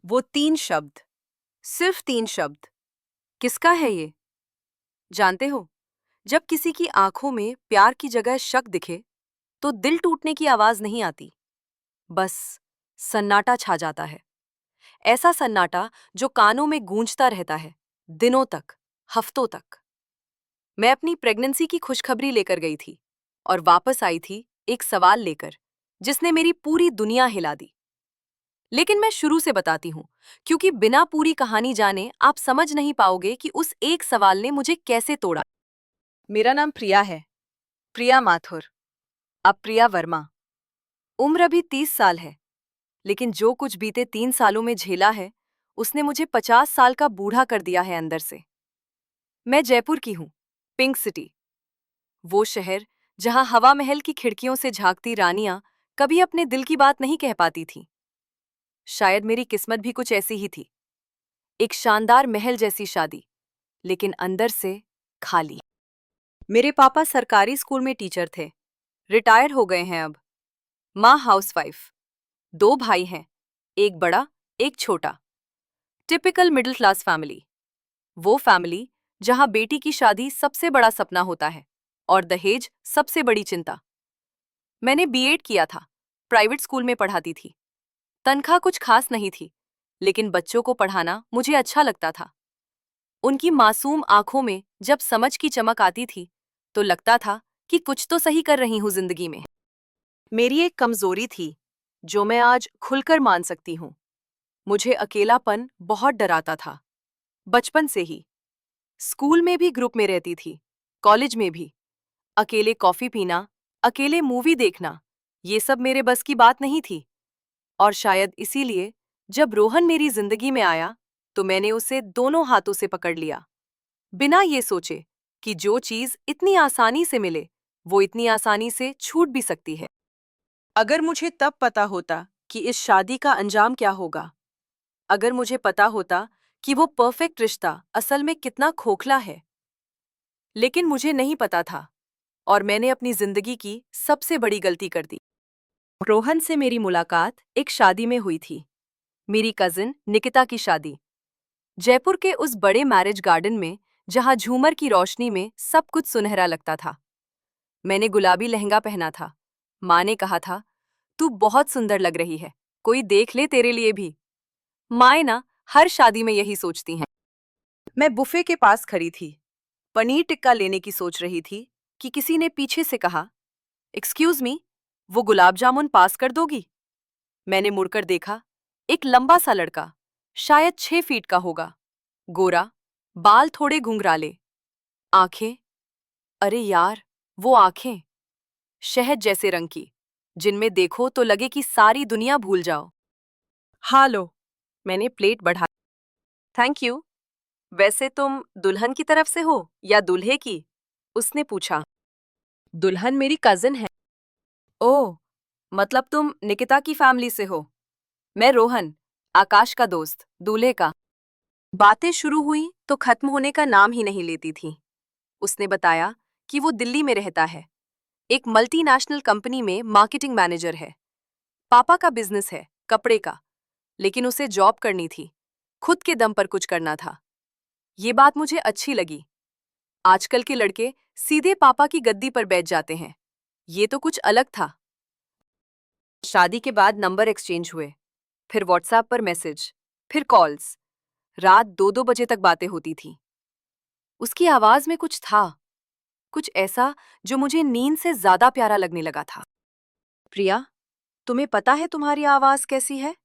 वो 3 शब्द, सिर्फ 3 शब्द। किसका है ये? जानते हो, जब किसी की आंखों में प्यार की जगह शक दिखे, तो दिल टूटने की आवाज नहीं आती, बस सन्नाटा छा जाता है। ऐसा सन्नाटा जो कानों में गूंजता रहता है, दिनों तक, हफ्तों तक। मैं अपनी प्रेगनेंसी की खुशखबरी लेकर गई थी और वापस आई थी एक सवाल लेकर, जिसने मेरी पूरी दुनिया हिला दी। लेकिन मैं शुरू से बताती हूँ, क्योंकि बिना पूरी कहानी जाने आप समझ नहीं पाओगे कि उस एक सवाल ने मुझे कैसे तोड़ा। मेरा नाम प्रिया है, प्रिया माथुर, अब प्रिया वर्मा। उम्र अभी 30 साल है, लेकिन जो कुछ बीते 3 सालों में झेला है, उसने मुझे 50 साल का बूढ़ा कर दिया है अंदर से। मैं जयपुर की हूँ, पिंक सिटी, वो शहर जहाँ हवा महल की खिड़कियों से झांकती रानियां कभी अपने दिल की बात नहीं कह पाती थीं। शायद मेरी किस्मत भी कुछ ऐसी ही थी, एक शानदार महल जैसी शादी, लेकिन अंदर से खाली। मेरे पापा सरकारी स्कूल में टीचर थे, रिटायर हो गए हैं अब। माँ हाउसवाइफ, 2 भाई हैं, एक बड़ा एक छोटा। टिपिकल मिडिल क्लास फैमिली, वो फैमिली जहां बेटी की शादी सबसे बड़ा सपना होता है और दहेज सबसे बड़ी चिंता। मैंने बीएड किया था, प्राइवेट स्कूल में पढ़ाती थी। तनख्वाह कुछ खास नहीं थी, लेकिन बच्चों को पढ़ाना मुझे अच्छा लगता था। उनकी मासूम आंखों में जब समझ की चमक आती थी, तो लगता था कि कुछ तो सही कर रही हूं जिंदगी में। मेरी एक कमजोरी थी, जो मैं आज खुलकर मान सकती हूं। मुझे अकेलापन बहुत डराता था, बचपन से ही। स्कूल में भी ग्रुप में रहती थी, कॉलेज में भी। अकेले कॉफी पीना, अकेले मूवी देखना, ये सब मेरे बस की बात नहीं थी। और शायद इसीलिए जब रोहन मेरी जिंदगी में आया, तो मैंने उसे दोनों हाथों से पकड़ लिया, बिना ये सोचे कि जो चीज इतनी आसानी से मिले, वो इतनी आसानी से छूट भी सकती है। अगर मुझे तब पता होता कि इस शादी का अंजाम क्या होगा, अगर मुझे पता होता कि वो परफेक्ट रिश्ता असल में कितना खोखला है। लेकिन मुझे नहीं पता था, और मैंने अपनी जिंदगी की सबसे बड़ी गलती कर दी। रोहन से मेरी मुलाकात एक शादी में हुई थी, मेरी कजिन निकिता की शादी। जयपुर के उस बड़े मैरिज गार्डन में, जहां झूमर की रोशनी में सब कुछ सुनहरा लगता था। मैंने गुलाबी लहंगा पहना था। माँ ने कहा था, तू बहुत सुंदर लग रही है, कोई देख ले तेरे लिए भी। माएँ ना हर शादी में यही सोचती हैं। मैं बुफे के पास खड़ी थी, पनीर टिक्का लेने की सोच रही थी कि किसी ने पीछे से कहा, एक्सक्यूज मी, वो गुलाब जामुन पास कर दोगी? मैंने मुड़कर देखा, एक लंबा सा लड़का, शायद 6 फीट का होगा, गोरा, बाल थोड़े घुंघराले, आंखें, अरे यार, वो आंखें, शहद जैसे रंग की, जिनमें देखो तो लगे कि सारी दुनिया भूल जाओ। हाँ लो, मैंने प्लेट बढ़ा। Thank you. वैसे तुम दुल्हन की तरफ से हो या दूल्हे की? उसने पूछा। दुल्हन मेरी कजिन है। ओह, मतलब तुम निकिता की फैमिली से हो। मैं रोहन, आकाश का दोस्त, दूल्हे का। बातें शुरू हुई तो खत्म होने का नाम ही नहीं लेती थी। उसने बताया कि वो दिल्ली में रहता है, एक मल्टीनेशनल कंपनी में मार्केटिंग मैनेजर है। पापा का बिजनेस है, कपड़े का, लेकिन उसे जॉब करनी थी, खुद के दम पर कुछ करना था। ये बात मुझे अच्छी लगी। आजकल के लड़के सीधे पापा की गद्दी पर बैठ जाते हैं, ये तो कुछ अलग था। शादी के बाद नंबर एक्सचेंज हुए, फिर व्हाट्सएप पर मैसेज, फिर कॉल्स। रात 2-2 बजे तक बातें होती थीं। उसकी आवाज में कुछ था, कुछ ऐसा जो मुझे नींद से ज्यादा प्यारा लगने लगा था। प्रिया, तुम्हें पता है तुम्हारी आवाज कैसी है?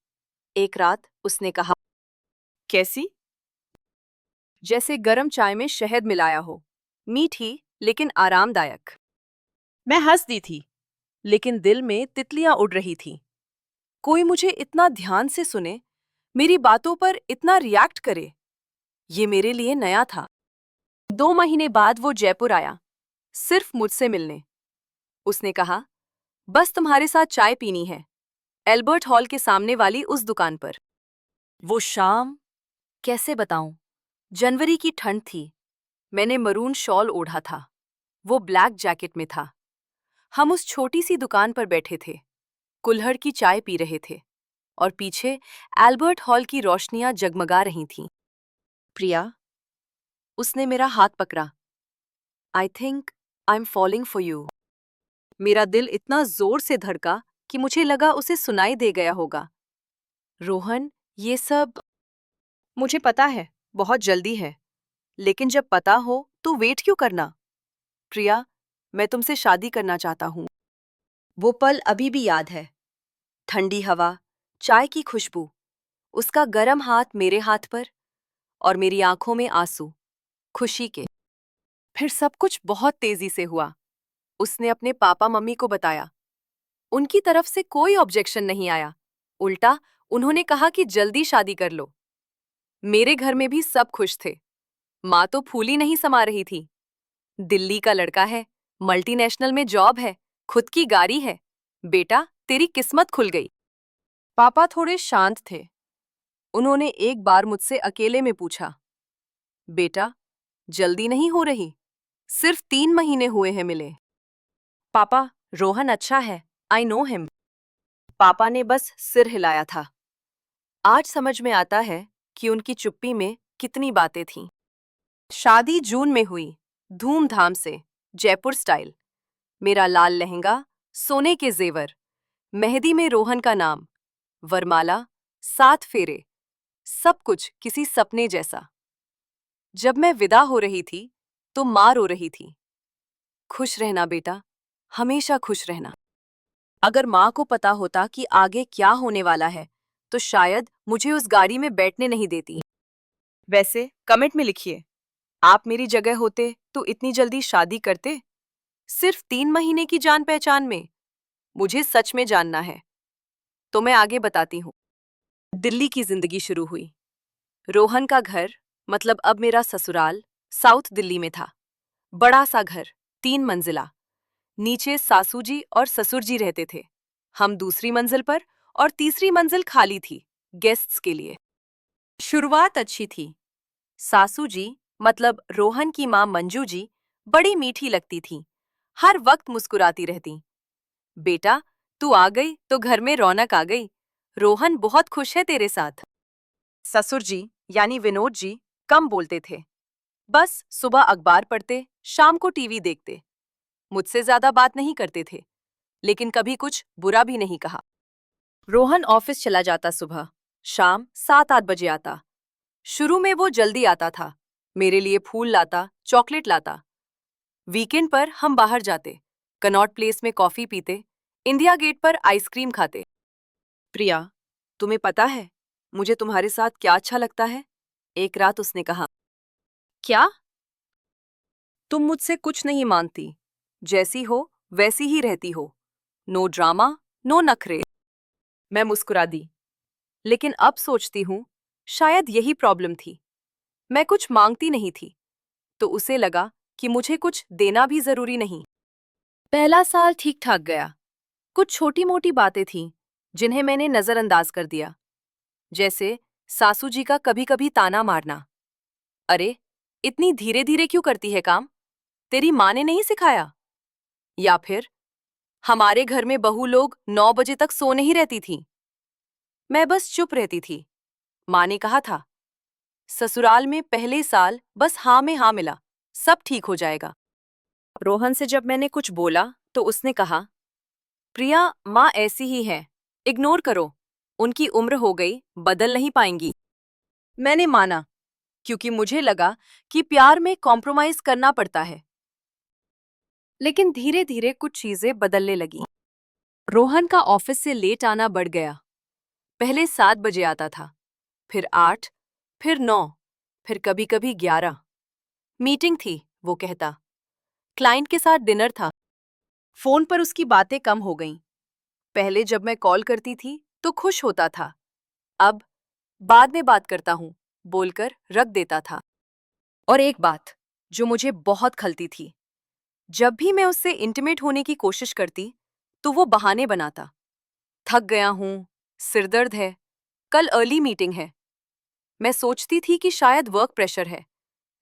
एक रात उसने कहा। कैसी? जैसे गरम चाय में शहद मिलाया हो, मीठी लेकिन आरामदायक। मैं हंस दी थी, लेकिन दिल में तितलियां उड़ रही थीं। कोई मुझे इतना ध्यान से सुने, मेरी बातों पर इतना रिएक्ट करे, ये मेरे लिए नया था। 2 महीने बाद वो जयपुर आया, सिर्फ मुझसे मिलने। उसने कहा, बस तुम्हारे साथ चाय पीनी है, एल्बर्ट हॉल के सामने वाली उस दुकान पर। वो शाम, कैसे बताऊं? जनवरी की ठंड थी। मैंने मरून शॉल ओढ़ा था, वो ब्लैक जैकेट में था। हम उस छोटी सी दुकान पर बैठे थे, कुल्हड़ की चाय पी रहे थे, और पीछे एल्बर्ट हॉल की रोशनियां जगमगा रही थीं। प्रिया, उसने मेरा हाथ पकड़ा। I think I am falling for you. मेरा दिल इतना जोर से धड़का कि मुझे लगा उसे सुनाई दे गया होगा। रोहन, ये सब मुझे पता है, बहुत जल्दी है, लेकिन जब पता हो तो वेट क्यों करना? प्रिया, मैं तुमसे शादी करना चाहता हूँ। वो पल अभी भी याद है। ठंडी हवा, चाय की खुशबू, उसका गर्म हाथ मेरे हाथ पर और मेरी आंखों में आंसू, खुशी के। फिर सब कुछ बहुत तेजी से हुआ। उसने अपने पापा मम्मी को बताया। उनकी तरफ से कोई ऑब्जेक्शन नहीं आया। उल्टा उन्होंने कहा कि जल्दी शादी कर लो। मेरे घर में भी सब खुश थे। माँ तो फूली नहीं समा रही थी। दिल्ली का लड़का है, मल्टीनेशनल में जॉब है, खुद की गाड़ी है। बेटा, तेरी किस्मत खुल गई। पापा थोड़े शांत थे। उन्होंने एक बार मुझसे अकेले में पूछा, बेटा, जल्दी नहीं हो रही? सिर्फ 3 महीने हुए हैं मिले। पापा, रोहन अच्छा है, आई नो हिम। पापा ने बस सिर हिलाया था। आज समझ में आता है कि उनकी चुप्पी में कितनी बातें थीं। शादी जून में हुई, धूमधाम से, जयपुर स्टाइल। मेरा लाल लहंगा, सोने के जेवर, मेहंदी में रोहन का नाम, वरमाला, 7 फेरे, सब कुछ किसी सपने जैसा। जब मैं विदा हो रही थी तो माँ रो रही थी। खुश रहना बेटा, हमेशा खुश रहना। अगर माँ को पता होता कि आगे क्या होने वाला है तो शायद मुझे उस गाड़ी में बैठने नहीं देती। वैसे कमेंट में लिखिए, आप मेरी जगह होते तो इतनी जल्दी शादी करते? सिर्फ 3 महीने की जान पहचान में? मुझे सच में जानना है। तो मैं आगे बताती हूँ। दिल्ली की जिंदगी शुरू हुई। रोहन का घर, मतलब अब मेरा ससुराल, साउथ दिल्ली में था। बड़ा सा घर, 3 मंजिला। नीचे सासू जी और ससुर जी रहते थे। हम दूसरी मंजिल पर और तीसरी मंजिल खाली थी, गेस्ट्स के लिए। शुरुआत अच्छी थी। सासू जी, मतलब रोहन की माँ मंजू जी, बड़ी मीठी लगती थीं। हर वक्त मुस्कुराती रहती। बेटा, तू आ गई तो घर में रौनक आ गई। रोहन बहुत खुश है तेरे साथ। ससुर जी, यानी विनोद जी, कम बोलते थे। बस सुबह अखबार पढ़ते, शाम को टीवी देखते। मुझसे ज्यादा बात नहीं करते थे, लेकिन कभी कुछ बुरा भी नहीं कहा। रोहन ऑफिस चला जाता सुबह, शाम 7-8 बजे आता। शुरू में वो जल्दी आता था, मेरे लिए फूल लाता, चॉकलेट लाता। वीकेंड पर हम बाहर जाते, कनॉट प्लेस में कॉफी पीते, इंडिया गेट पर आइसक्रीम खाते। प्रिया, तुम्हें पता है मुझे तुम्हारे साथ क्या अच्छा लगता है? एक रात उसने कहा। क्या? तुम मुझसे कुछ नहीं मांगती, जैसी हो वैसी ही रहती हो। नो ड्रामा, नो नखरे। मैं मुस्कुरा दी, लेकिन अब सोचती हूँ शायद यही प्रॉब्लम थी। मैं कुछ मांगती नहीं थी, तो उसे लगा कि मुझे कुछ देना भी जरूरी नहीं। पहला साल ठीक ठाक गया। कुछ छोटी मोटी बातें थीं जिन्हें मैंने नजरअंदाज कर दिया, जैसे सासू जी का कभी कभी ताना मारना। अरे, इतनी धीरे धीरे क्यों करती है काम? तेरी माँ ने नहीं सिखाया? या फिर हमारे घर में बहू लोग 9 बजे तक सो नहीं रहती थी। मैं बस चुप रहती थी। माँ ने कहा था, ससुराल में पहले साल बस हाँ में हाँ मिला, सब ठीक हो जाएगा। रोहन से जब मैंने कुछ बोला तो उसने कहा, प्रिया, माँ ऐसी ही है, इग्नोर करो, उनकी उम्र हो गई, बदल नहीं पाएंगी। मैंने माना, क्योंकि मुझे लगा कि प्यार में कॉम्प्रोमाइज करना पड़ता है। लेकिन धीरे धीरे कुछ चीजें बदलने लगीं। रोहन का ऑफिस से लेट आना बढ़ गया। पहले 7 बजे आता था, फिर 8, फिर 9, फिर कभी कभी 11। मीटिंग थी, वो कहता। क्लाइंट के साथ डिनर था। फोन पर उसकी बातें कम हो गईं। पहले जब मैं कॉल करती थी तो खुश होता था। अब बाद में बात करता हूँ बोलकर रख देता था। और एक बात जो मुझे बहुत खलती थी, जब भी मैं उससे इंटीमेट होने की कोशिश करती तो वो बहाने बनाता। थक गया हूँ, सिरदर्द है, कल अर्ली मीटिंग है। मैं सोचती थी कि शायद वर्क प्रेशर है,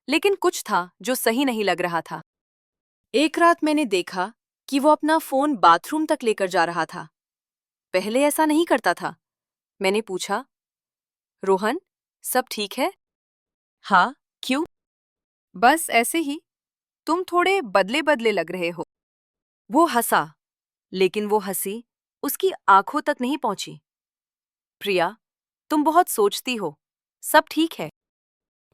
लेकिन कुछ था जो सही नहीं लग रहा था। एक रात मैंने देखा कि वो अपना फोन बाथरूम तक लेकर जा रहा था। पहले ऐसा नहीं करता था। मैंने पूछा, रोहन, सब ठीक है? हाँ, क्यों? बस ऐसे ही। तुम थोड़े बदले बदले लग रहे हो। वो हंसा, लेकिन वो हंसी उसकी आंखों तक नहीं पहुंची। प्रिया, तुम बहुत सोचती हो। सब ठीक है।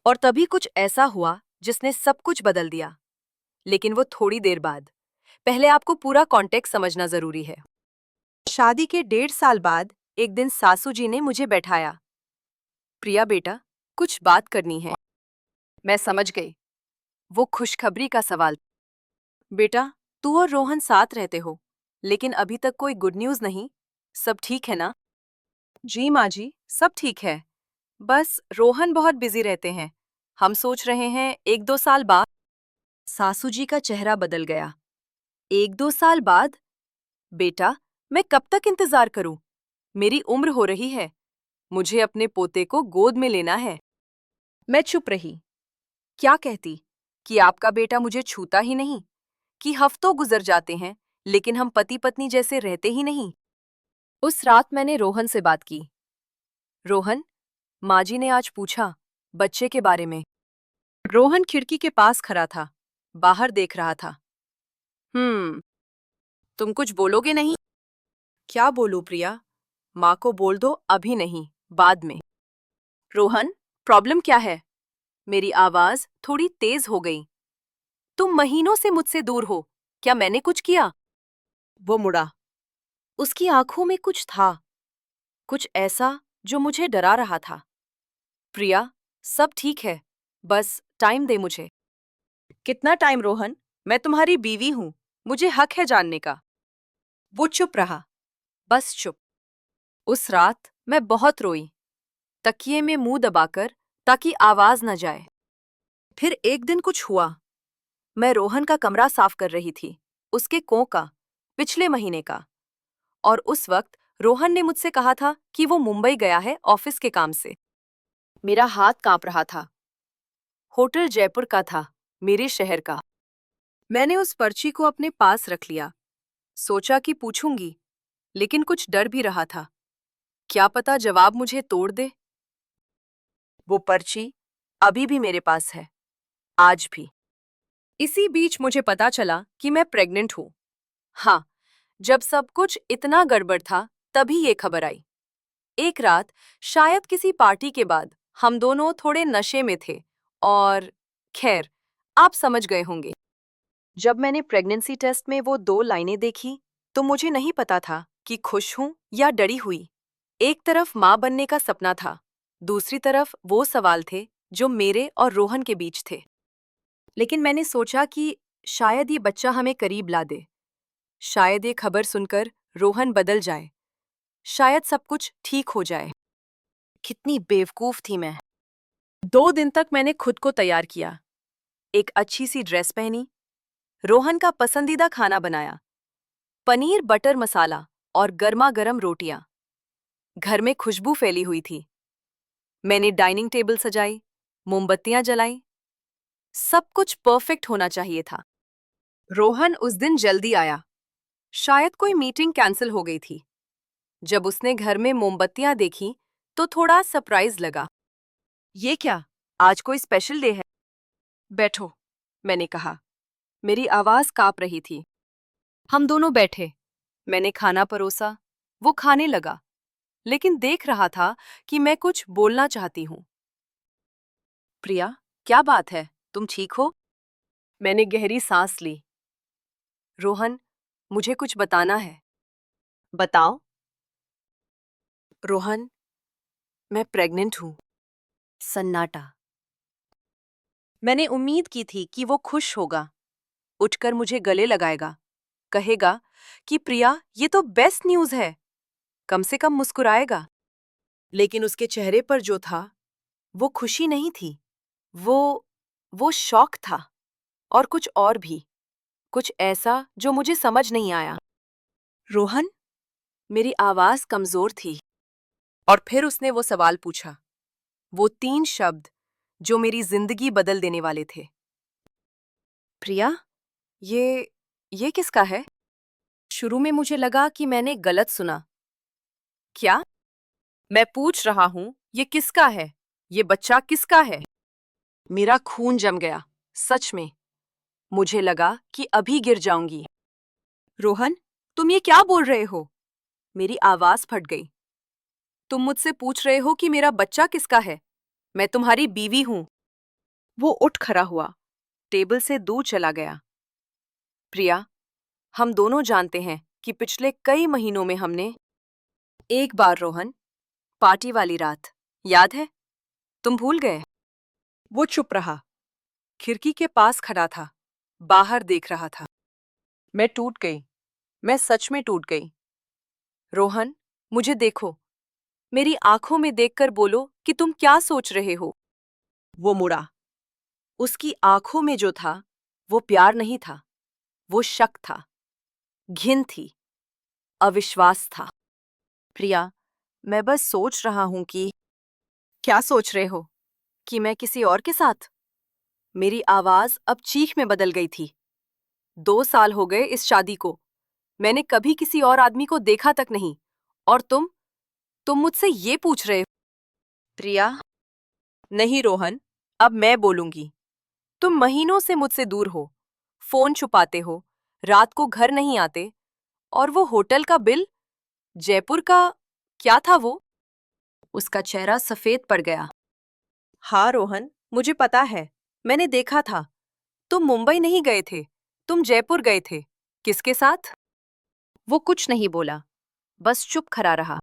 और तभी कुछ ऐसा हुआ जिसने सब कुछ बदल दिया। लेकिन वो थोड़ी देर बाद। पहले आपको पूरा कॉन्टेक्स्ट समझना जरूरी है। शादी के 1.5 साल बाद एक दिन सासू जी ने मुझे बैठाया। प्रिया बेटा, कुछ बात करनी है। मैं समझ गई। वो खुशखबरी का सवाल। बेटा, तू और रोहन साथ रहते हो, लेकिन अभी तक कोई गुड न्यूज़ नहीं। सब ठीक है ना? जी माँ जी, सब ठीक है। बस रोहन बहुत बिजी रहते हैं। हम सोच रहे हैं 1-2 साल बाद। सासू जी का चेहरा बदल गया। 1-2 साल बाद? बेटा, मैं कब तक इंतजार करूं? मेरी उम्र हो रही है। मुझे अपने पोते को गोद में लेना है। मैं चुप रही। क्या कहती? कि आपका बेटा मुझे छूता ही नहीं? कि हफ्तों गुजर जाते हैं, लेकिन हम पति पत्नी जैसे रहते ही नहीं? उस रात मैंने रोहन से बात की। रोहन, माँ जी ने आज पूछा बच्चे के बारे में। रोहन खिड़की के पास खड़ा था, बाहर देख रहा था। तुम कुछ बोलोगे नहीं? क्या बोलूं प्रिया? माँ को बोल दो, अभी नहीं, बाद में। रोहन, प्रॉब्लम क्या है? मेरी आवाज थोड़ी तेज हो गई। तुम महीनों से मुझसे दूर हो। क्या मैंने कुछ किया? वो मुड़ा। उसकी आंखों में कुछ था, कुछ ऐसा जो मुझे डरा रहा था। प्रिया, सब ठीक है। बस टाइम दे मुझे। कितना टाइम रोहन? मैं तुम्हारी बीवी हूं। मुझे हक है जानने का। वो चुप रहा। बस चुप। उस रात मैं बहुत रोई, तकिए में मुंह दबाकर, ताकि आवाज न जाए। फिर एक दिन कुछ हुआ। मैं रोहन का कमरा साफ कर रही थी, उसके कों का, पिछले महीने का। और उस वक्त रोहन ने मुझसे कहा था कि वो मुंबई गया है ऑफिस के काम से। मेरा हाथ कांप रहा था। होटल जयपुर का था, मेरे शहर का। मैंने उस पर्ची को अपने पास रख लिया। सोचा कि पूछूंगी, लेकिन कुछ डर भी रहा था। क्या पता जवाब मुझे तोड़ दे। वो पर्ची अभी भी मेरे पास है, आज भी। इसी बीच मुझे पता चला कि मैं प्रेग्नेंट हूं। हाँ, जब सब कुछ इतना गड़बड़ था, तभी ये खबर आई। एक रात, शायद किसी पार्टी के बाद, हम दोनों थोड़े नशे में थे। और खैर, आप समझ गए होंगे। जब मैंने प्रेगनेंसी टेस्ट में वो 2 लाइनें देखी, तो मुझे नहीं पता था कि खुश हूं या डरी हुई। एक तरफ माँ बनने का सपना था, दूसरी तरफ वो सवाल थे जो मेरे और रोहन के बीच थे। लेकिन मैंने सोचा कि शायद ये बच्चा हमें करीब ला दे। शायद ये खबर सुनकर रोहन बदल जाए। शायद सब कुछ ठीक हो जाए। कितनी बेवकूफ थी मैं। 2 दिन तक मैंने खुद को तैयार किया। एक अच्छी सी ड्रेस पहनी, रोहन का पसंदीदा खाना बनाया, पनीर बटर मसाला और गर्मा गर्म रोटियां। घर में खुशबू फैली हुई थी। मैंने डाइनिंग टेबल सजाई, मोमबत्तियां जलाई। सब कुछ परफेक्ट होना चाहिए था। रोहन उस दिन जल्दी आया। शायद कोई मीटिंग कैंसिल हो गई थी। जब उसने घर में मोमबत्तियां देखी, तो थोड़ा सरप्राइज लगा। ये क्या? आज कोई स्पेशल डे है? बैठो, मैंने कहा। मेरी आवाज कांप रही थी। हम दोनों बैठे। मैंने खाना परोसा। वो खाने लगा, लेकिन देख रहा था कि मैं कुछ बोलना चाहती हूँ। प्रिया, क्या बात है? तुम ठीक हो? मैंने गहरी सांस ली। रोहन, मुझे कुछ बताना है। बताओ। रोहन, मैं प्रेग्नेंट हूँ। सन्नाटा। मैंने उम्मीद की थी कि वो खुश होगा, उठकर मुझे गले लगाएगा, कहेगा कि प्रिया, ये तो बेस्ट न्यूज़ है। कम से कम मुस्कुराएगा। लेकिन उसके चेहरे पर जो था, वो खुशी नहीं थी। वो शौक था। और कुछ और भी। कुछ ऐसा जो मुझे समझ नहीं आया। रोहन, मेरी आवाज कमजोर थी। और फिर उसने वो सवाल पूछा। वो 3 शब्द जो मेरी जिंदगी बदल देने वाले थे। प्रिया, ये किसका है? शुरू में मुझे लगा कि मैंने गलत सुना। क्या? मैं पूछ रहा हूँ, ये किसका है? ये बच्चा किसका है? मेरा खून जम गया, सच में। मुझे लगा कि अभी गिर जाऊंगी। रोहन, तुम ये क्या बोल रहे हो? मेरी आवाज फट गई। तुम मुझसे पूछ रहे हो कि मेरा बच्चा किसका है? मैं तुम्हारी बीवी हूं। वो उठ खड़ा हुआ, टेबल से दूर चला गया। प्रिया, हम दोनों जानते हैं कि पिछले कई महीनों में हमने एक बार रोहन, पार्टी वाली रात, याद है? तुम भूल गए? वो चुप रहा, खिड़की के पास खड़ा था, बाहर देख रहा था। मैं टूट गई, मैं सच में टूट गई। रोहन, मुझे देखो, मेरी आंखों में देखकर बोलो कि तुम क्या सोच रहे हो। वो मुड़ा। उसकी आंखों में जो था, वो प्यार नहीं था, वो शक था, घिन थी, अविश्वास था। प्रिया, मैं बस सोच रहा हूं कि क्या सोच रहे हो? कि मैं किसी और के साथ? मेरी आवाज अब चीख में बदल गई थी। 2 साल हो गए इस शादी को। मैंने कभी किसी और आदमी को देखा तक नहीं। और तुम मुझसे ये पूछ रहे हो? प्रिया, नहीं रोहन, अब मैं बोलूंगी। तुम महीनों से मुझसे दूर हो, फोन छुपाते हो, रात को घर नहीं आते, और वो होटल का बिल, जयपुर का, क्या था वो? उसका चेहरा सफेद पड़ गया। हाँ रोहन, मुझे पता है, मैंने देखा था। तुम मुंबई नहीं गए थे, तुम जयपुर गए थे। किसके साथ? वो कुछ नहीं बोला, बस चुप खड़ा रहा।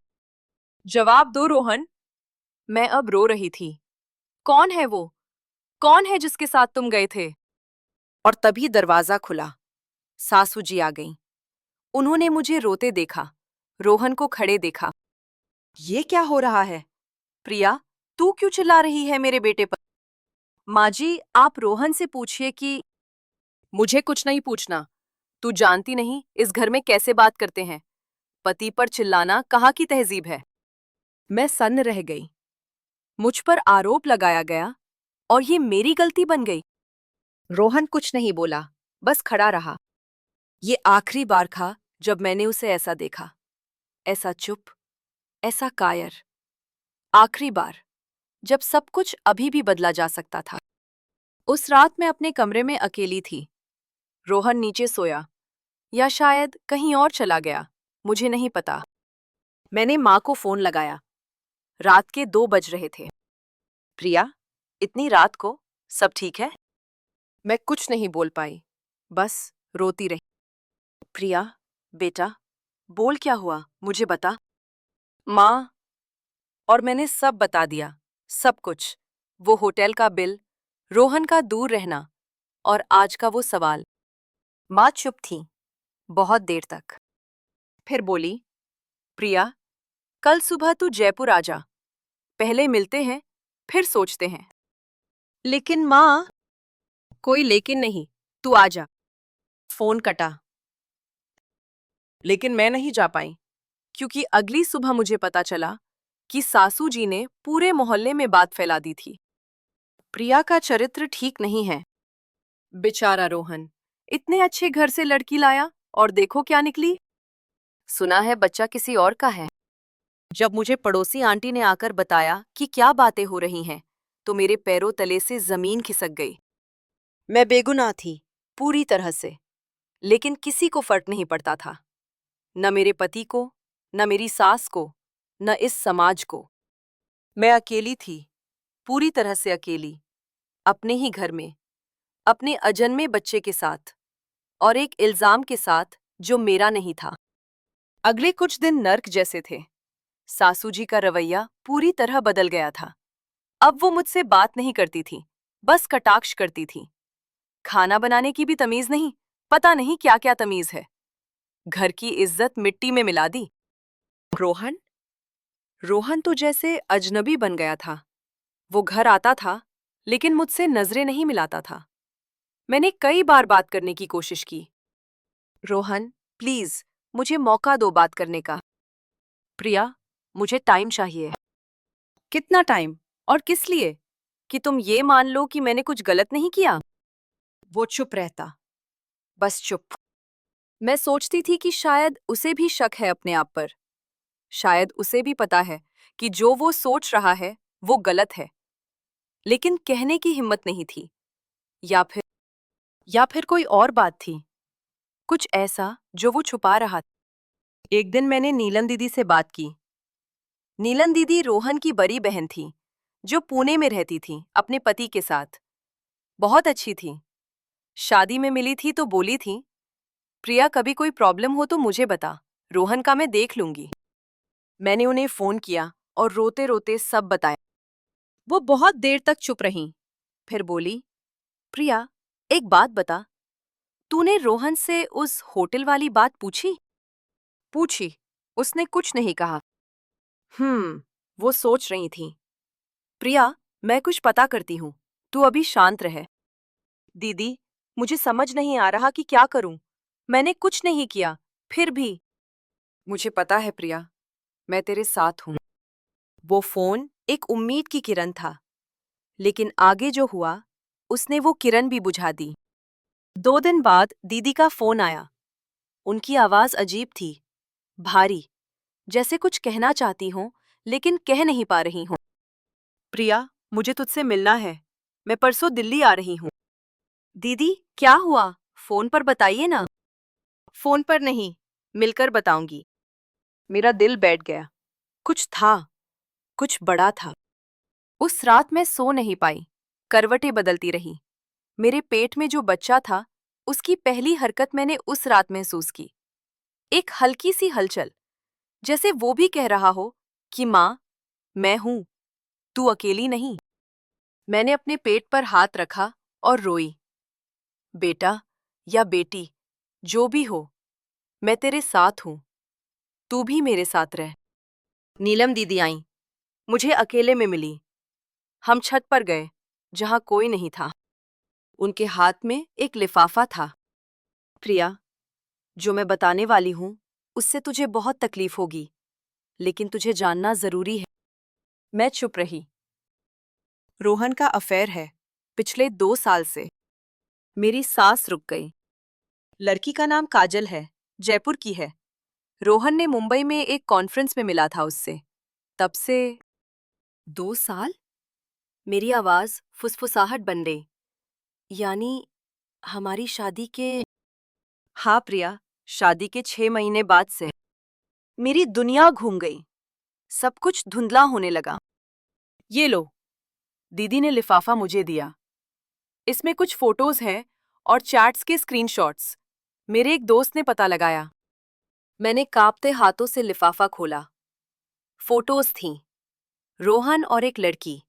जवाब दो रोहन। मैं अब रो रही थी। कौन है वो? कौन है जिसके साथ तुम गए थे? और तभी दरवाजा खुला। सासू जी आ गईं। उन्होंने मुझे रोते देखा, रोहन को खड़े देखा। ये क्या हो रहा है? प्रिया, तू क्यों चिल्ला रही है मेरे बेटे पर? माँ जी, आप रोहन से पूछिए कि। मुझे कुछ नहीं पूछना। तू जानती नहीं इस घर में कैसे बात करते हैं। पति पर चिल्लाना कहाँ की तहजीब है? मैं सन्न रह गई। मुझ पर आरोप लगाया गया और ये मेरी गलती बन गई। रोहन कुछ नहीं बोला, बस खड़ा रहा। ये आखिरी बार था जब मैंने उसे ऐसा देखा, ऐसा चुप, ऐसा कायर। आखिरी बार, जब सब कुछ अभी भी बदला जा सकता था। उस रात मैं अपने कमरे में अकेली थी। रोहन नीचे सोया, या शायद कहीं और चला गया, मुझे नहीं पता। मैंने माँ को फोन लगाया। रात के 2 बज रहे थे। प्रिया, इतनी रात को सब ठीक है? मैं कुछ नहीं बोल पाई, बस रोती रही। प्रिया, बेटा, बोल क्या हुआ, मुझे बता। माँ, और मैंने सब बता दिया, सब कुछ। वो होटल का बिल, रोहन का दूर रहना, और आज का वो सवाल। माँ चुप थी, बहुत देर तक। फिर बोली, प्रिया, कल सुबह तू जयपुर आ जा। पहले मिलते हैं, फिर सोचते हैं। लेकिन माँ। कोई लेकिन नहीं, तू आ जा। फोन कटा। लेकिन मैं नहीं जा पाई, क्योंकि अगली सुबह मुझे पता चला कि सासू जी ने पूरे मोहल्ले में बात फैला दी थी। प्रिया का चरित्र ठीक नहीं है। बेचारा रोहन, इतने अच्छे घर से लड़की लाया, और देखो क्या निकली। सुना है बच्चा किसी और का है। जब मुझे पड़ोसी आंटी ने आकर बताया कि क्या बातें हो रही हैं, तो मेरे पैरों तले से जमीन खिसक गई। मैं बेगुनाह थी, पूरी तरह से। लेकिन किसी को फर्क नहीं पड़ता था। न मेरे पति को, न मेरी सास को, न इस समाज को। मैं अकेली थी, पूरी तरह से अकेली, अपने ही घर में, अपने अजन्मे बच्चे के साथ, और एक इल्जाम के साथ जो मेरा नहीं था। अगले कुछ दिन नर्क जैसे थे। सासू जी का रवैया पूरी तरह बदल गया था। अब वो मुझसे बात नहीं करती थी, बस कटाक्ष करती थी। खाना बनाने की भी तमीज नहीं, पता नहीं क्या क्या तमीज है। घर की इज्जत मिट्टी में मिला दी। रोहन, रोहन तो जैसे अजनबी बन गया था। वो घर आता था, लेकिन मुझसे नजरें नहीं मिलाता था। मैंने कई बार बात करने की कोशिश की। रोहन, प्लीज, मुझे मौका दो बात करने का। प्रिया, मुझे टाइम चाहिए। कितना टाइम? और किस लिए? कि तुम ये मान लो कि मैंने कुछ गलत नहीं किया? वो चुप रहता, बस चुप। मैं सोचती थी कि शायद उसे भी शक है अपने आप पर। शायद उसे भी पता है कि जो वो सोच रहा है वो गलत है, लेकिन कहने की हिम्मत नहीं थी। या फिर कोई और बात थी, कुछ ऐसा जो वो छुपा रहा था। एक दिन मैंने नीलम दीदी से बात की। नीलम दीदी रोहन की बड़ी बहन थी, जो पुणे में रहती थी अपने पति के साथ। बहुत अच्छी थी। शादी में मिली थी तो बोली थी, प्रिया कभी कोई प्रॉब्लम हो तो मुझे बता, रोहन का मैं देख लूंगी। मैंने उन्हें फोन किया और रोते रोते सब बताया। वो बहुत देर तक चुप रहीं, फिर बोली, प्रिया एक बात बता, तूने रोहन से उस होटल वाली बात पूछी? पूछी, उसने कुछ नहीं कहा। वो सोच रही थी। प्रिया, मैं कुछ पता करती हूँ, तू अभी शांत रहे। दीदी, मुझे समझ नहीं आ रहा कि क्या करूं। मैंने कुछ नहीं किया, फिर भी। मुझे पता है प्रिया, मैं तेरे साथ हूं। वो फोन एक उम्मीद की किरण था, लेकिन आगे जो हुआ उसने वो किरण भी बुझा दी। 2 दिन बाद दीदी का फोन आया। उनकी आवाज अजीब थी, भारी, जैसे कुछ कहना चाहती हों लेकिन कह नहीं पा रही हों। प्रिया, मुझे तुझसे मिलना है, मैं परसों दिल्ली आ रही हूँ। दीदी, क्या हुआ? फोन पर बताइए ना। फोन पर नहीं, मिलकर बताऊंगी। मेरा दिल बैठ गया। कुछ था, कुछ बड़ा था। उस रात मैं सो नहीं पाई, करवटें बदलती रही। मेरे पेट में जो बच्चा था, उसकी पहली हरकत मैंने उस रात महसूस की। एक हल्की सी हलचल, जैसे वो भी कह रहा हो कि माँ, मैं हूं, तू अकेली नहीं। मैंने अपने पेट पर हाथ रखा और रोई। बेटा या बेटी, जो भी हो, मैं तेरे साथ हूं, तू भी मेरे साथ रह। नीलम दीदी आईं, मुझे अकेले में मिली। हम छत पर गए, जहां कोई नहीं था। उनके हाथ में एक लिफाफा था। प्रिया, जो मैं बताने वाली हूं, उससे तुझे बहुत तकलीफ होगी, लेकिन तुझे जानना जरूरी है। मैं चुप रही। रोहन का अफेयर है, पिछले 2 साल से। मेरी सांस रुक गई। लड़की का नाम काजल है, जयपुर की है। रोहन ने मुंबई में एक कॉन्फ्रेंस में मिला था उससे। तब से 2 साल? मेरी आवाज फुसफुसाहट बन गई। यानी हमारी शादी के। हाँ प्रिया, शादी के 6 महीने बाद से। मेरी दुनिया घूम गई, सब कुछ धुंधला होने लगा। ये लो, दीदी ने लिफाफा मुझे दिया। इसमें कुछ फोटोज हैं और चैट्स के स्क्रीनशॉट्स। मेरे एक दोस्त ने पता लगाया। मैंने कांपते हाथों से लिफाफा खोला। फोटोज थीं, रोहन और एक लड़की,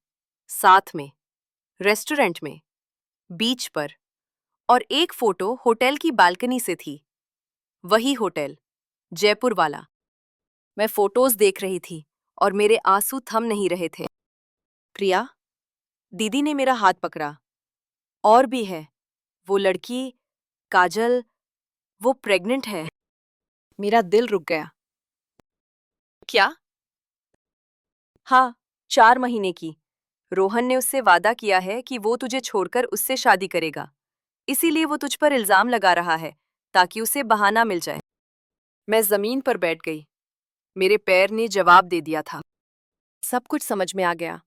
साथ में, रेस्टोरेंट में, बीच पर, और एक फोटो होटल की बालकनी से थी। वही होटल, जयपुर वाला। मैं फोटोज देख रही थी और मेरे आंसू थम नहीं रहे थे। प्रिया, दीदी ने मेरा हाथ पकड़ा। और भी है, वो लड़की, काजल, वो प्रेग्नेंट है। मेरा दिल रुक गया। क्या? हाँ, 4 महीने की। रोहन ने उससे वादा किया है कि वो तुझे छोड़कर उससे शादी करेगा। इसीलिए वो तुझ पर इल्जाम लगा रहा है, ताकि उसे बहाना मिल जाए। मैं जमीन पर बैठ गई। मेरे पैर ने जवाब दे दिया था। सब कुछ समझ में आ गया।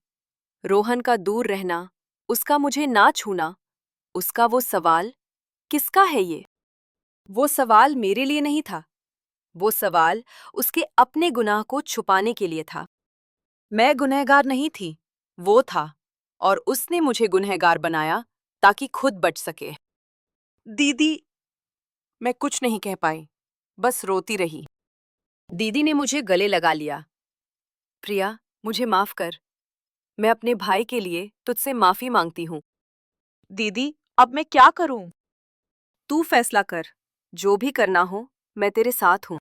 रोहन का दूर रहना, उसका मुझे ना छूना, उसका वो सवाल, किसका है ये? वो सवाल मेरे लिए नहीं था। वो सवाल उसके अपने गुनाह को छुपाने के लिए था। मैं गुनहगार नहीं थी, वो था, और उसने मुझे गुनहगार बनाया ताकि खुद बच सके। दीदी, मैं कुछ नहीं कह पाई, बस रोती रही। दीदी ने मुझे गले लगा लिया। प्रिया, मुझे माफ कर। मैं अपने भाई के लिए तुझसे माफी मांगती हूँ। दीदी, अब मैं क्या करूं? तू फैसला कर। जो भी करना हो, मैं तेरे साथ हूँ।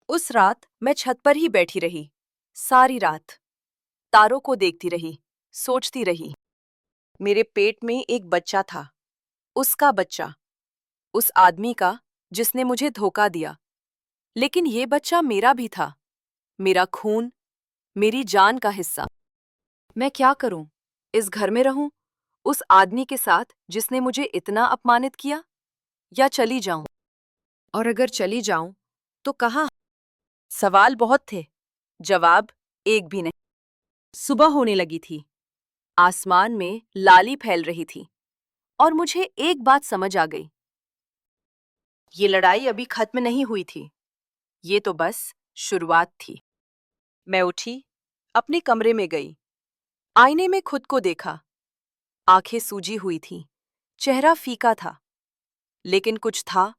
उस रात मैं छत पर ही बैठी रही, सारी रात। तारों को देखती रही, सोचती रही। मेरे पेट में एक बच्चा था, उसका बच्चा, उस आदमी का जिसने मुझे धोखा दिया। लेकिन ये बच्चा मेरा भी था, मेरा खून, मेरी जान का हिस्सा। मैं क्या करूं? इस घर में रहूं, उस आदमी के साथ जिसने मुझे इतना अपमानित किया, या चली जाऊं? और अगर चली जाऊं, तो कहाँ? सवाल बहुत थे, जवाब एक भी नहीं। सुबह होने लगी थी। आसमान में लाली फैल रही थी और मुझे एक बात समझ आ गई। ये लड़ाई अभी खत्म नहीं हुई थी। ये तो बस शुरुआत थी। मैं उठी, अपने कमरे में गई। आईने में खुद को देखा। आंखें सूजी हुई थीं, चेहरा फीका था, लेकिन कुछ था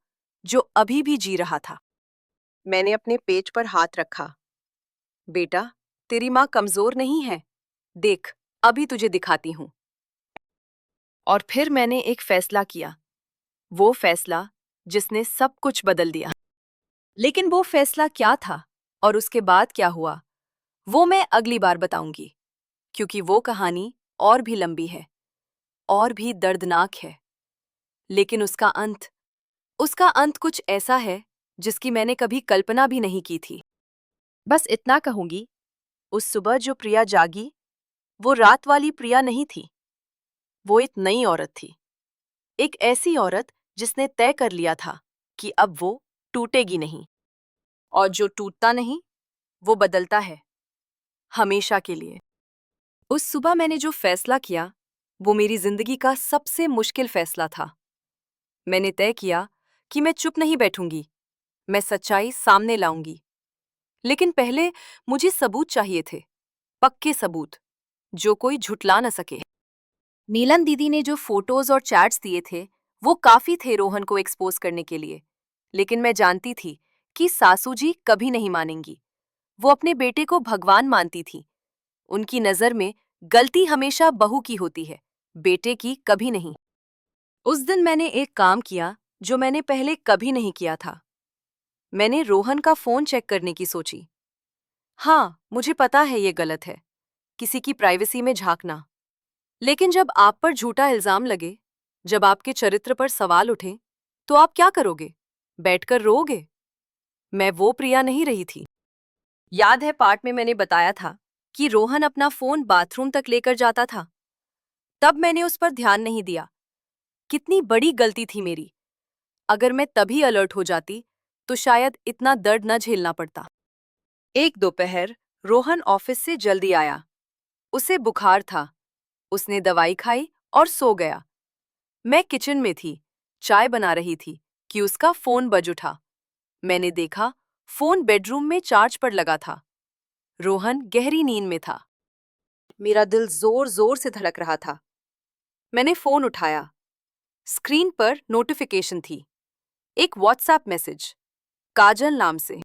जो अभी भी जी रहा था। मैंने अपने पेट पर हाथ रखा। बेटा, तेरी माँ कमजोर नहीं है। देख, अभी तुझे दिखाती हूँ। और फिर मैंने एक फैसला किया, वो फैसला जिसने सब कुछ बदल दिया। लेकिन वो फैसला क्या था और उसके बाद क्या हुआ, वो मैं अगली बार बताऊंगी, क्योंकि वो कहानी और भी लंबी है, और भी दर्दनाक है। लेकिन उसका अंत कुछ ऐसा है जिसकी मैंने कभी कल्पना भी नहीं की थी। बस इतना कहूंगी, उस सुबह जो प्रिया जागी, वो रात वाली प्रिया नहीं थी। वो एक नई औरत थी। एक ऐसी औरत जिसने तय कर लिया था कि अब वो टूटेगी नहीं। और जो टूटता नहीं, वो बदलता है, हमेशा के लिए। उस सुबह मैंने जो फैसला किया, वो मेरी जिंदगी का सबसे मुश्किल फैसला था। मैंने तय किया कि मैं चुप नहीं बैठूंगी, मैं सच्चाई सामने लाऊंगी। लेकिन पहले मुझे सबूत चाहिए थे, पक्के सबूत, जो कोई झुठला न सके। नीलन दीदी ने जो फोटोज और चैट्स दिए थे, वो काफी थे रोहन को एक्सपोज करने के लिए। लेकिन मैं जानती थी कि सासू जी कभी नहीं मानेंगी। वो अपने बेटे को भगवान मानती थी। उनकी नजर में गलती हमेशा बहू की होती है, बेटे की कभी नहीं। उस दिन मैंने एक काम किया जो मैंने पहले कभी नहीं किया था। मैंने रोहन का फोन चेक करने की सोची। हाँ, मुझे पता है ये गलत है, किसी की प्राइवेसी में झांकना। लेकिन जब आप पर झूठा इल्जाम लगे, जब आपके चरित्र पर सवाल उठे, तो आप क्या करोगे? बैठकर रोओगे? मैं वो प्रिया नहीं रही थी। याद है पार्ट में मैंने बताया था कि रोहन अपना फोन बाथरूम तक लेकर जाता था। तब मैंने उस पर ध्यान नहीं दिया। कितनी बड़ी गलती थी मेरी। अगर मैं तभी अलर्ट हो जाती, तो शायद इतना दर्द न झेलना पड़ता। एक दोपहर रोहन ऑफिस से जल्दी आया। उसे बुखार था। उसने दवाई खाई और सो गया। मैं किचन में थी, चाय बना रही थी कि उसका फोन बज उठा। मैंने देखा, फोन बेडरूम में चार्ज पर लगा था। रोहन गहरी नींद में था। मेरा दिल जोर जोर से धड़क रहा था। मैंने फोन उठाया। स्क्रीन पर नोटिफिकेशन थी। एक व्हाट्सएप मैसेज, काजल नाम से।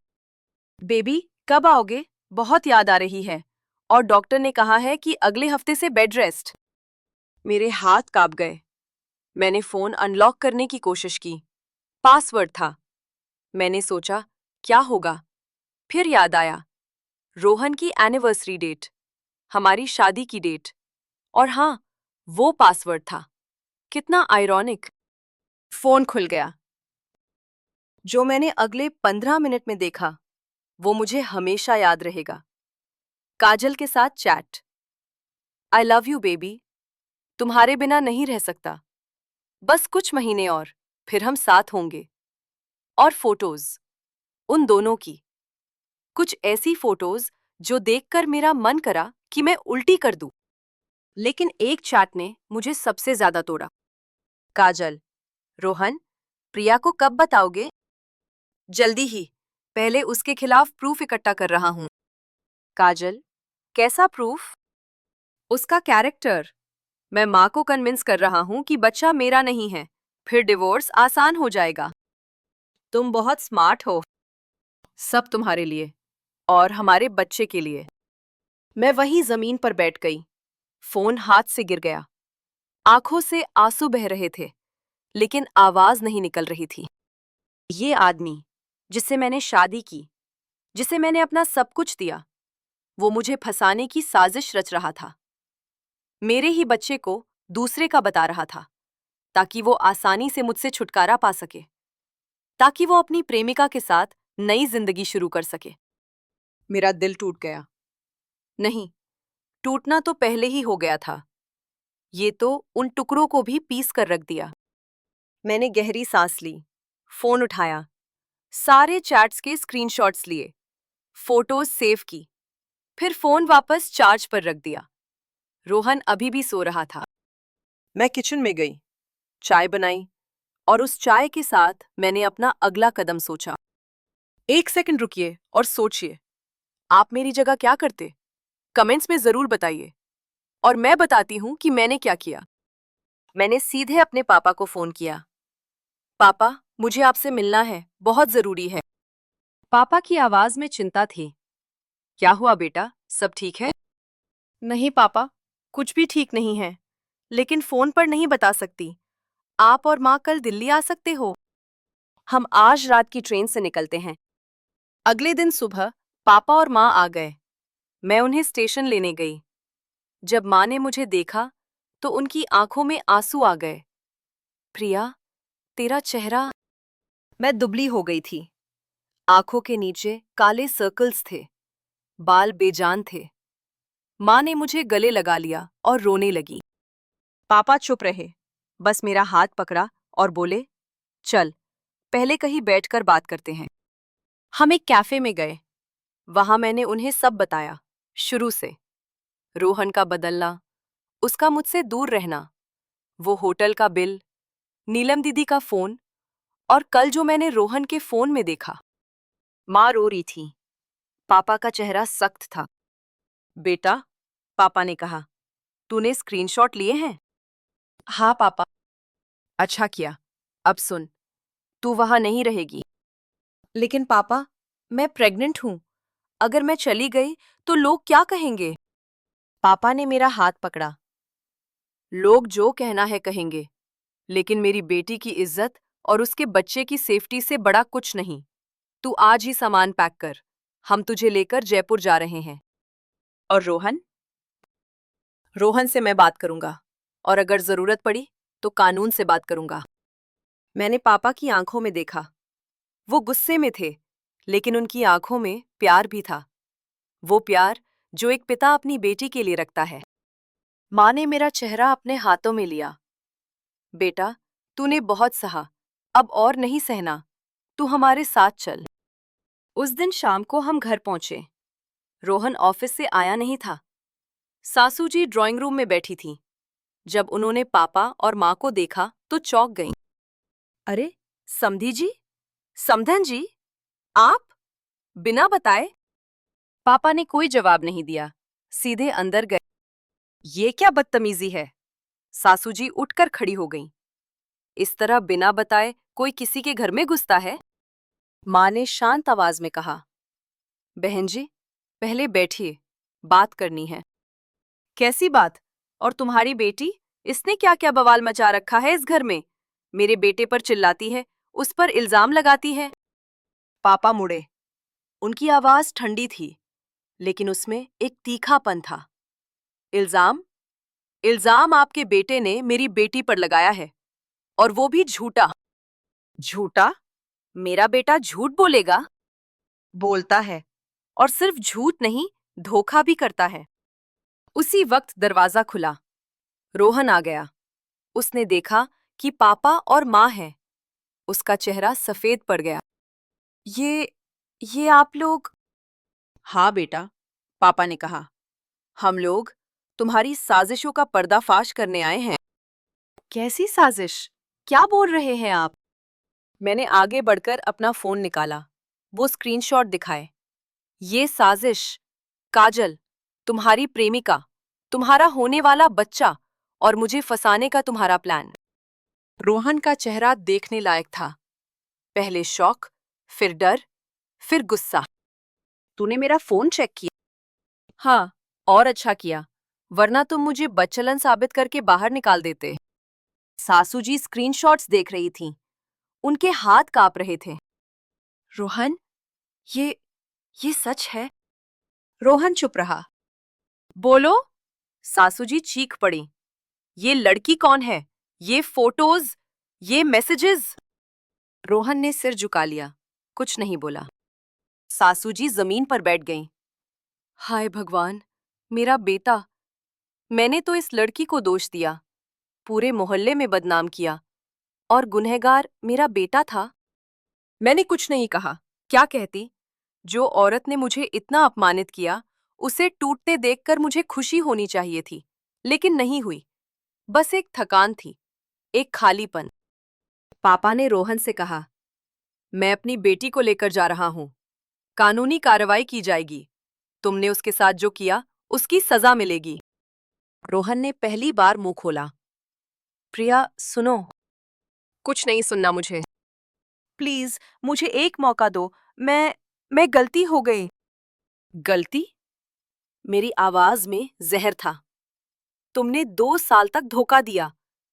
बेबी, कब आओगे? बहुत याद आ रही है। और डॉक्टर ने कहा है कि अगले हफ्ते से बेड रेस्ट। मेरे हाथ कांप गए। मैंने फोन अनलॉक करने की कोशिश की। पासवर्ड था। मैंने सोचा, क्या होगा? फिर याद आया, रोहन की एनिवर्सरी डेट, हमारी शादी की डेट। और हाँ, वो पासवर्ड था। कितना आयरॉनिक। फोन खुल गया। जो मैंने अगले 15 मिनट में देखा, वो मुझे हमेशा याद रहेगा। काजल के साथ chat. I love you baby, तुम्हारे बिना नहीं रह सकता। बस कुछ महीने और, फिर हम साथ होंगे। और फोटोज, उन दोनों की। कुछ ऐसी फोटोज जो देखकर मेरा मन करा कि मैं उल्टी कर दूं। लेकिन एक चैट ने मुझे सबसे ज्यादा तोड़ा। काजल, रोहन, प्रिया को कब बताओगे? जल्दी ही, पहले उसके खिलाफ प्रूफ इकट्ठा कर रहा हूं। काजल, कैसा प्रूफ? उसका कैरेक्टर। मैं माँ को कन्विंस कर रहा हूं कि बच्चा मेरा नहीं है, फिर डिवोर्स आसान हो जाएगा। तुम बहुत स्मार्ट हो। सब तुम्हारे लिए और हमारे बच्चे के लिए। मैं वहीं जमीन पर बैठ गई। फोन हाथ से गिर गया। आंखों से आंसू बह रहे थे, लेकिन आवाज नहीं निकल रही थी। ये आदमी जिससे मैंने शादी की, जिसे मैंने अपना सब कुछ दिया, वो मुझे फंसाने की साजिश रच रहा था। मेरे ही बच्चे को दूसरे का बता रहा था, ताकि वो आसानी से मुझसे छुटकारा पा सके, ताकि वो अपनी प्रेमिका के साथ नई जिंदगी शुरू कर सके। मेरा दिल टूट गया। नहीं, टूटना तो पहले ही हो गया था। ये तो उन टुकड़ों को भी पीस कर रख दिया। मैंने गहरी सांस ली, फोन उठाया, सारे चैट्स के स्क्रीनशॉट्स लिए, फोटोज सेव की। फिर फोन वापस चार्ज पर रख दिया। रोहन अभी भी सो रहा था। मैं किचन में गई, चाय बनाई और उस चाय के साथ मैंने अपना अगला कदम सोचा। 1 सेकंड रुकिए और सोचिए, आप मेरी जगह क्या करते? कमेंट्स में जरूर बताइए। और मैं बताती हूँ कि मैंने क्या किया। मैंने सीधे अपने पापा को फोन किया। पापा, मुझे आपसे मिलना है, बहुत जरूरी है। पापा की आवाज में चिंता थी। क्या हुआ बेटा, सब ठीक है? नहीं पापा, कुछ भी ठीक नहीं है, लेकिन फोन पर नहीं बता सकती। आप और माँ कल दिल्ली आ सकते हो? हम आज रात की ट्रेन से निकलते हैं। अगले दिन सुबह पापा और माँ आ गए। मैं उन्हें स्टेशन लेने गई। जब माँ ने मुझे देखा तो उनकी आंखों में आंसू आ गए। प्रिया, तेरा चेहरा। मैं दुबली हो गई थी। आंखों के नीचे काले सर्कल्स थे, बाल बेजान थे। माँ ने मुझे गले लगा लिया और रोने लगी। पापा चुप रहे, बस मेरा हाथ पकड़ा और बोले, चल, पहले कहीं बैठकर बात करते हैं। हम एक कैफे में गए। वहां मैंने उन्हें सब बताया, शुरू से। रोहन का बदलना, उसका मुझसे दूर रहना, वो होटल का बिल, नीलम दीदी का फोन और कल जो मैंने रोहन के फोन में देखा। माँ रो रही थी। पापा का चेहरा सख्त था। बेटा, पापा ने कहा, तूने स्क्रीनशॉट लिए हैं? हाँ पापा। अच्छा किया। अब सुन, तू वहां नहीं रहेगी। लेकिन पापा, मैं प्रेग्नेंट हूं। अगर मैं चली गई तो लोग क्या कहेंगे? पापा ने मेरा हाथ पकड़ा। लोग जो कहना है कहेंगे, लेकिन मेरी बेटी की इज्जत और उसके बच्चे की सेफ्टी से बड़ा कुछ नहीं। तू आज ही सामान पैक कर, हम तुझे लेकर जयपुर जा रहे हैं। और रोहन? रोहन से मैं बात करूंगा, और अगर जरूरत पड़ी तो कानून से बात करूंगा। मैंने पापा की आंखों में देखा। वो गुस्से में थे, लेकिन उनकी आंखों में प्यार भी था। वो प्यार जो एक पिता अपनी बेटी के लिए रखता है। माँ ने मेरा चेहरा अपने हाथों में लिया। बेटा, तूने बहुत सहा, अब और नहीं सहना। तू हमारे साथ चल। उस दिन शाम को हम घर पहुंचे। रोहन ऑफिस से आया नहीं था। सासू जी ड्राइंग रूम में बैठी थीं। जब उन्होंने पापा और माँ को देखा तो चौंक गईं। अरे, समधी जी, समधन जी, आप? बिना बताए? पापा ने कोई जवाब नहीं दिया, सीधे अंदर गए। ये क्या बदतमीजी है? सासू जी उठकर खड़ी हो गईं। इस तरह बिना बताए कोई किसी के घर में घुसता है? माँ ने शांत आवाज में कहा, बहन जी, पहले बैठिए, बात करनी है। कैसी बात? और तुम्हारी बेटी, इसने क्या क्या बवाल मचा रखा है इस घर में? मेरे बेटे पर चिल्लाती है, उस पर इल्जाम लगाती है। पापा मुड़े। उनकी आवाज ठंडी थी, लेकिन उसमें एक तीखापन था। इल्जाम? इल्जाम आपके बेटे ने मेरी बेटी पर लगाया है, और वो भी झूठा। झूठा? मेरा बेटा झूठ बोलेगा? बोलता है, और सिर्फ झूठ नहीं, धोखा भी करता है। उसी वक्त दरवाजा खुला। रोहन आ गया। उसने देखा कि पापा और माँ हैं। उसका चेहरा सफेद पड़ गया। ये आप लोग? हाँ बेटा, पापा ने कहा, हम लोग तुम्हारी साजिशों का पर्दाफाश करने आए हैं। कैसी साजिश? क्या बोल रहे हैं आप? मैंने आगे बढ़कर अपना फोन निकाला। वो स्क्रीनशॉट दिखाए। ये साजिश, काजल, तुम्हारी प्रेमिका, तुम्हारा होने वाला बच्चा और मुझे फंसाने का तुम्हारा प्लान। रोहन का चेहरा देखने लायक था। पहले शौक, फिर डर, फिर गुस्सा। तूने मेरा फोन चेक किया? हाँ, और अच्छा किया, वरना तुम मुझे बदचलन साबित करके बाहर निकाल देते। सासू जी स्क्रीनशॉट्स देख रही थीं। उनके हाथ कांप रहे थे। रोहन, ये सच है? रोहन चुप रहा। बोलो, सासू जी चीख पड़ी। ये लड़की कौन है? ये फोटोज, ये मैसेजेस? रोहन ने सिर झुका लिया, कुछ नहीं बोला। सासू जी जमीन पर बैठ गईं। हाय भगवान, मेरा बेटा। मैंने तो इस लड़की को दोष दिया, पूरे मोहल्ले में बदनाम किया, और गुनहगार मेरा बेटा था। मैंने कुछ नहीं कहा। क्या कहती? जो औरत ने मुझे इतना अपमानित किया, उसे टूटते देखकर मुझे खुशी होनी चाहिए थी, लेकिन नहीं हुई। बस एक थकान थी, एक खालीपन। पापा ने रोहन से कहा, मैं अपनी बेटी को लेकर जा रहा हूं। कानूनी कार्रवाई की जाएगी। तुमने उसके साथ जो किया, उसकी सजा मिलेगी। रोहन ने पहली बार मुंह खोला। प्रिया, सुनो। कुछ नहीं सुनना मुझे। प्लीज, मुझे एक मौका दो। मैं गलती हो गई। गलती? मेरी आवाज में जहर था। तुमने 2 साल तक धोखा दिया,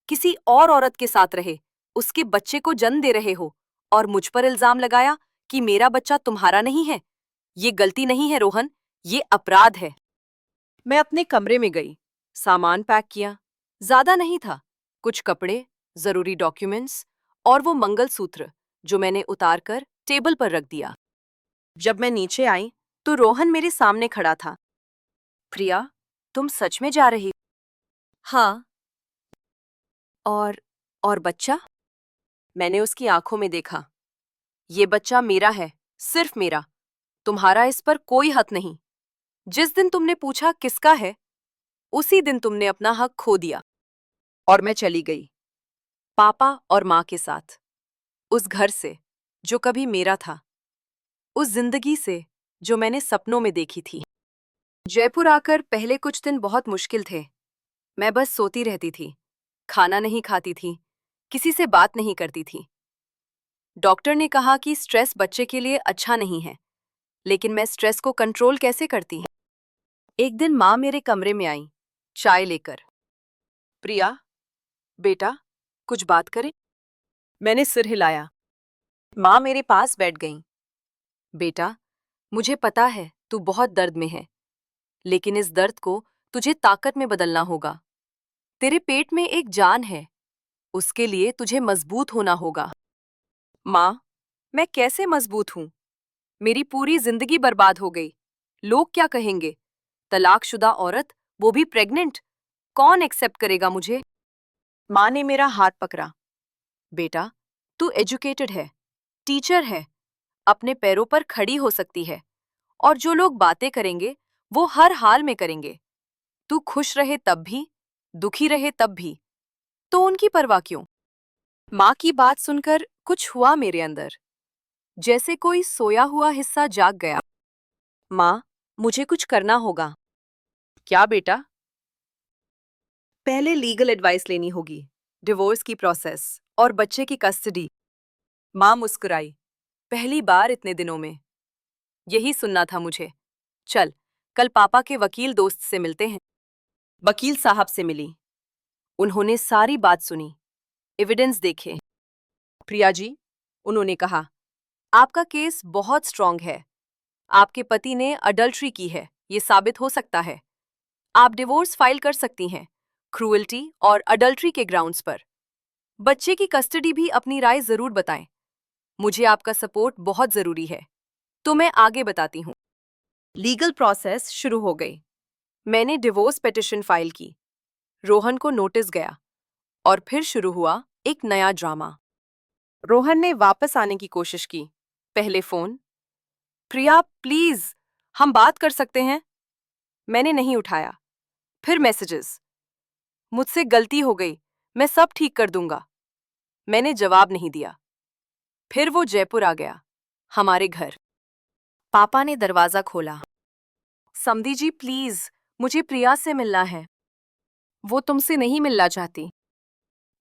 किसी और औरत के साथ रहे, उसके बच्चे को जन्म दे रहे हो, और मुझ पर इल्जाम लगाया कि मेरा बच्चा तुम्हारा नहीं है। ये गलती नहीं है रोहन, ये अपराध है। मैं अपने कमरे में गई, सामान पैक किया। ज्यादा नहीं था, कुछ कपड़े, जरूरी डॉक्यूमेंट्स और वो मंगलसूत्र जो मैंने उतारकर टेबल पर रख दिया। जब मैं नीचे आई तो रोहन मेरे सामने खड़ा था। प्रिया, तुम सच में जा रही? हाँ। और बच्चा? मैंने उसकी आंखों में देखा। ये बच्चा मेरा है, सिर्फ मेरा। तुम्हारा इस पर कोई हक नहीं। जिस दिन तुमने पूछा किसका है, उसी दिन तुमने अपना हक खो दिया। और मैं चली गई, पापा और माँ के साथ, उस घर से जो कभी मेरा था, उस जिंदगी से जो मैंने सपनों में देखी थी। जयपुर आकर पहले कुछ दिन बहुत मुश्किल थे। मैं बस सोती रहती थी, खाना नहीं खाती थी, किसी से बात नहीं करती थी। डॉक्टर ने कहा कि स्ट्रेस बच्चे के लिए अच्छा नहीं है, लेकिन मैं स्ट्रेस को कंट्रोल कैसे करती? एक दिन माँ मेरे कमरे में आई, चाय लेकर। प्रिया, बेटा, कुछ बात करें? मैंने सिर हिलाया। माँ मेरे पास बैठ गईं। बेटा, मुझे पता है तू बहुत दर्द में है, लेकिन इस दर्द को तुझे ताकत में बदलना होगा। तेरे पेट में एक जान है, उसके लिए तुझे मजबूत होना होगा। माँ, मैं कैसे मजबूत हूँ? मेरी पूरी जिंदगी बर्बाद हो गई। लोग क्या कहेंगे? तलाकशुदा औरत, वो भी प्रेग्नेंट। कौन एक्सेप्ट करेगा मुझे? माँ ने मेरा हाथ पकड़ा। बेटा, तू एजुकेटेड है, टीचर है, अपने पैरों पर खड़ी हो सकती है, और जो लोग बातें करेंगे वो हर हाल में करेंगे। तू खुश रहे तब भी, दुखी रहे तब भी, तो उनकी परवाह क्यों? माँ की बात सुनकर कुछ हुआ मेरे अंदर, जैसे कोई सोया हुआ हिस्सा जाग गया। माँ, मुझे कुछ करना होगा। क्या बेटा? पहले लीगल एडवाइस लेनी होगी, डिवोर्स की प्रोसेस और बच्चे की कस्टडी। माँ मुस्कुराई। पहली बार इतने दिनों में। यही सुनना था मुझे। चल, कल पापा के वकील दोस्त से मिलते हैं। वकील साहब से मिली। उन्होंने सारी बात सुनी, एविडेंस देखे। प्रिया जी, उन्होंने कहा, आपका केस बहुत स्ट्रांग है। आपके पति ने अडल्ट्री की है, ये साबित हो सकता है। आप डिवोर्स फाइल कर सकती हैं, क्रूएल्टी और अडल्ट्री के ग्राउंड्स पर। बच्चे की कस्टडी भी अपनी राय जरूर बताएं। मुझे आपका सपोर्ट बहुत जरूरी है, तो मैं आगे बताती हूँ। लीगल प्रोसेस शुरू हो गई। मैंने डिवोर्स पिटीशन फाइल की, रोहन को नोटिस गया, और फिर शुरू हुआ एक नया ड्रामा। रोहन ने वापस आने की कोशिश की। पहले फोन, प्रिया प्लीज, हम बात कर सकते हैं। मैंने नहीं उठाया। फिर मैसेजेस, मुझसे गलती हो गई, मैं सब ठीक कर दूंगा। मैंने जवाब नहीं दिया। फिर वो जयपुर आ गया, हमारे घर। पापा ने दरवाजा खोला। समधी जी प्लीज, मुझे प्रिया से मिलना है। वो तुमसे नहीं मिलना चाहती।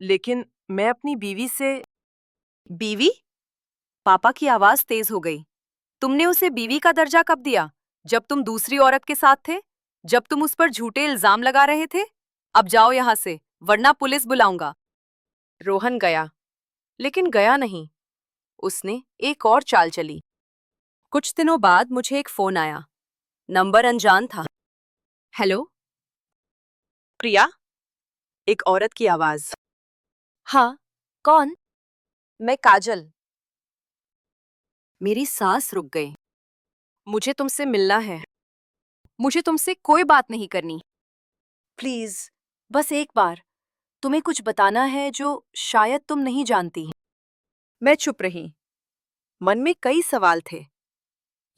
लेकिन मैं अपनी बीवी से। बीवी? पापा की आवाज तेज हो गई। तुमने उसे बीवी का दर्जा कब दिया? जब तुम दूसरी औरत के साथ थे? जब तुम उस पर झूठे इल्जाम लगा रहे थे? अब जाओ यहां से, वरना पुलिस बुलाऊंगा। रोहन गया, लेकिन गया नहीं। उसने एक और चाल चली। कुछ दिनों बाद मुझे एक फोन आया। नंबर अनजान था। हेलो? प्रिया? एक औरत की आवाज। हाँ, कौन? मैं काजल। मेरी सांस रुक गई। मुझे तुमसे मिलना है। मुझे तुमसे कोई बात नहीं करनी। प्लीज, बस एक बार। तुम्हें कुछ बताना है जो शायद तुम नहीं जानती। मैं चुप रही। मन में कई सवाल थे।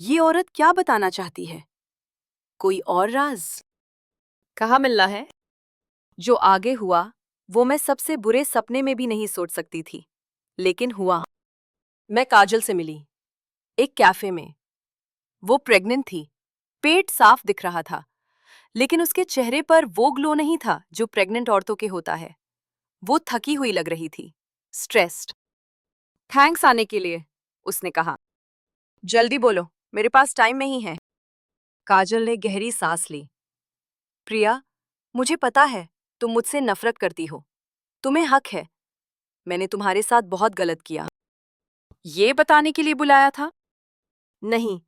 ये औरत क्या बताना चाहती है? कोई और राज? कहाँ मिलना है? जो आगे हुआ वो मैं सबसे बुरे सपने में भी नहीं सोच सकती थी, लेकिन हुआ। मैं काजल से मिली, एक कैफे में। वो प्रेग्नेंट थी, पेट साफ दिख रहा था, लेकिन उसके चेहरे पर वो ग्लो नहीं था जो प्रेग्नेंट औरतों के होता है। वो थकी हुई लग रही थी, स्ट्रेस्ड। थैंक्स आने के लिए, उसने कहा। जल्दी बोलो, मेरे पास टाइम नहीं है। काजल ने गहरी सांस ली। प्रिया, मुझे पता है तुम मुझसे नफरत करती हो। तुम्हें हक है। मैंने तुम्हारे साथ बहुत गलत किया। ये बताने के लिए बुलाया था? नहीं,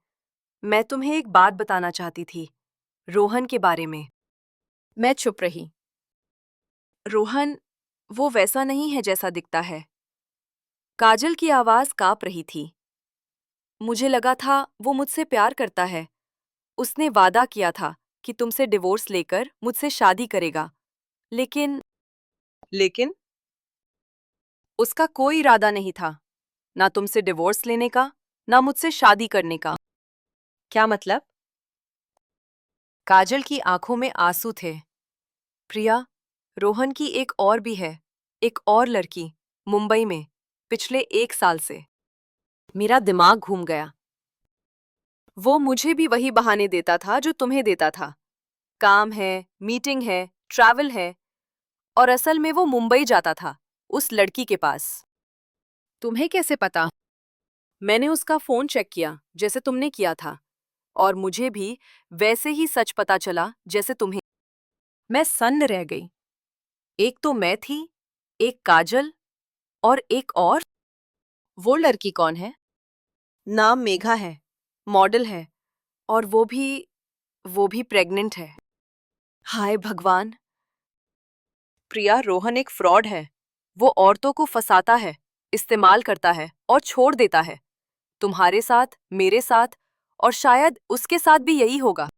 मैं तुम्हें एक बात बताना चाहती थी, रोहन के बारे में। मैं चुप रही। रोहन वो वैसा नहीं है जैसा दिखता है। काजल की आवाज कांप रही थी। मुझे लगा था वो मुझसे प्यार करता है। उसने वादा किया था कि तुमसे डिवोर्स लेकर मुझसे शादी करेगा। लेकिन उसका कोई इरादा नहीं था, ना तुमसे डिवोर्स लेने का, ना मुझसे शादी करने का। क्या मतलब? काजल की आंखों में आंसू थे। प्रिया, रोहन की एक और भी है, एक और लड़की, मुंबई में, पिछले 1 साल से। मेरा दिमाग घूम गया। वो मुझे भी वही बहाने देता था जो तुम्हें देता था। काम है, मीटिंग है, ट्रैवल है, और असल में वो मुंबई जाता था, उस लड़की के पास। तुम्हें कैसे पता? मैंने उसका फोन चेक किया जैसे तुमने किया था, और मुझे भी वैसे ही सच पता चला जैसे तुम्हें। मैं सन्न रह गई। एक तो मैं थी, एक काजल, और एक और। वो लड़की कौन है? नाम मेघा है, मॉडल है, और वो भी प्रेग्नेंट है। हाय भगवान! प्रिया, रोहन एक फ्रॉड है। वो औरतों को फंसाता है, इस्तेमाल करता है और छोड़ देता है। तुम्हारे साथ, मेरे साथ, और शायद उसके साथ भी यही होगा।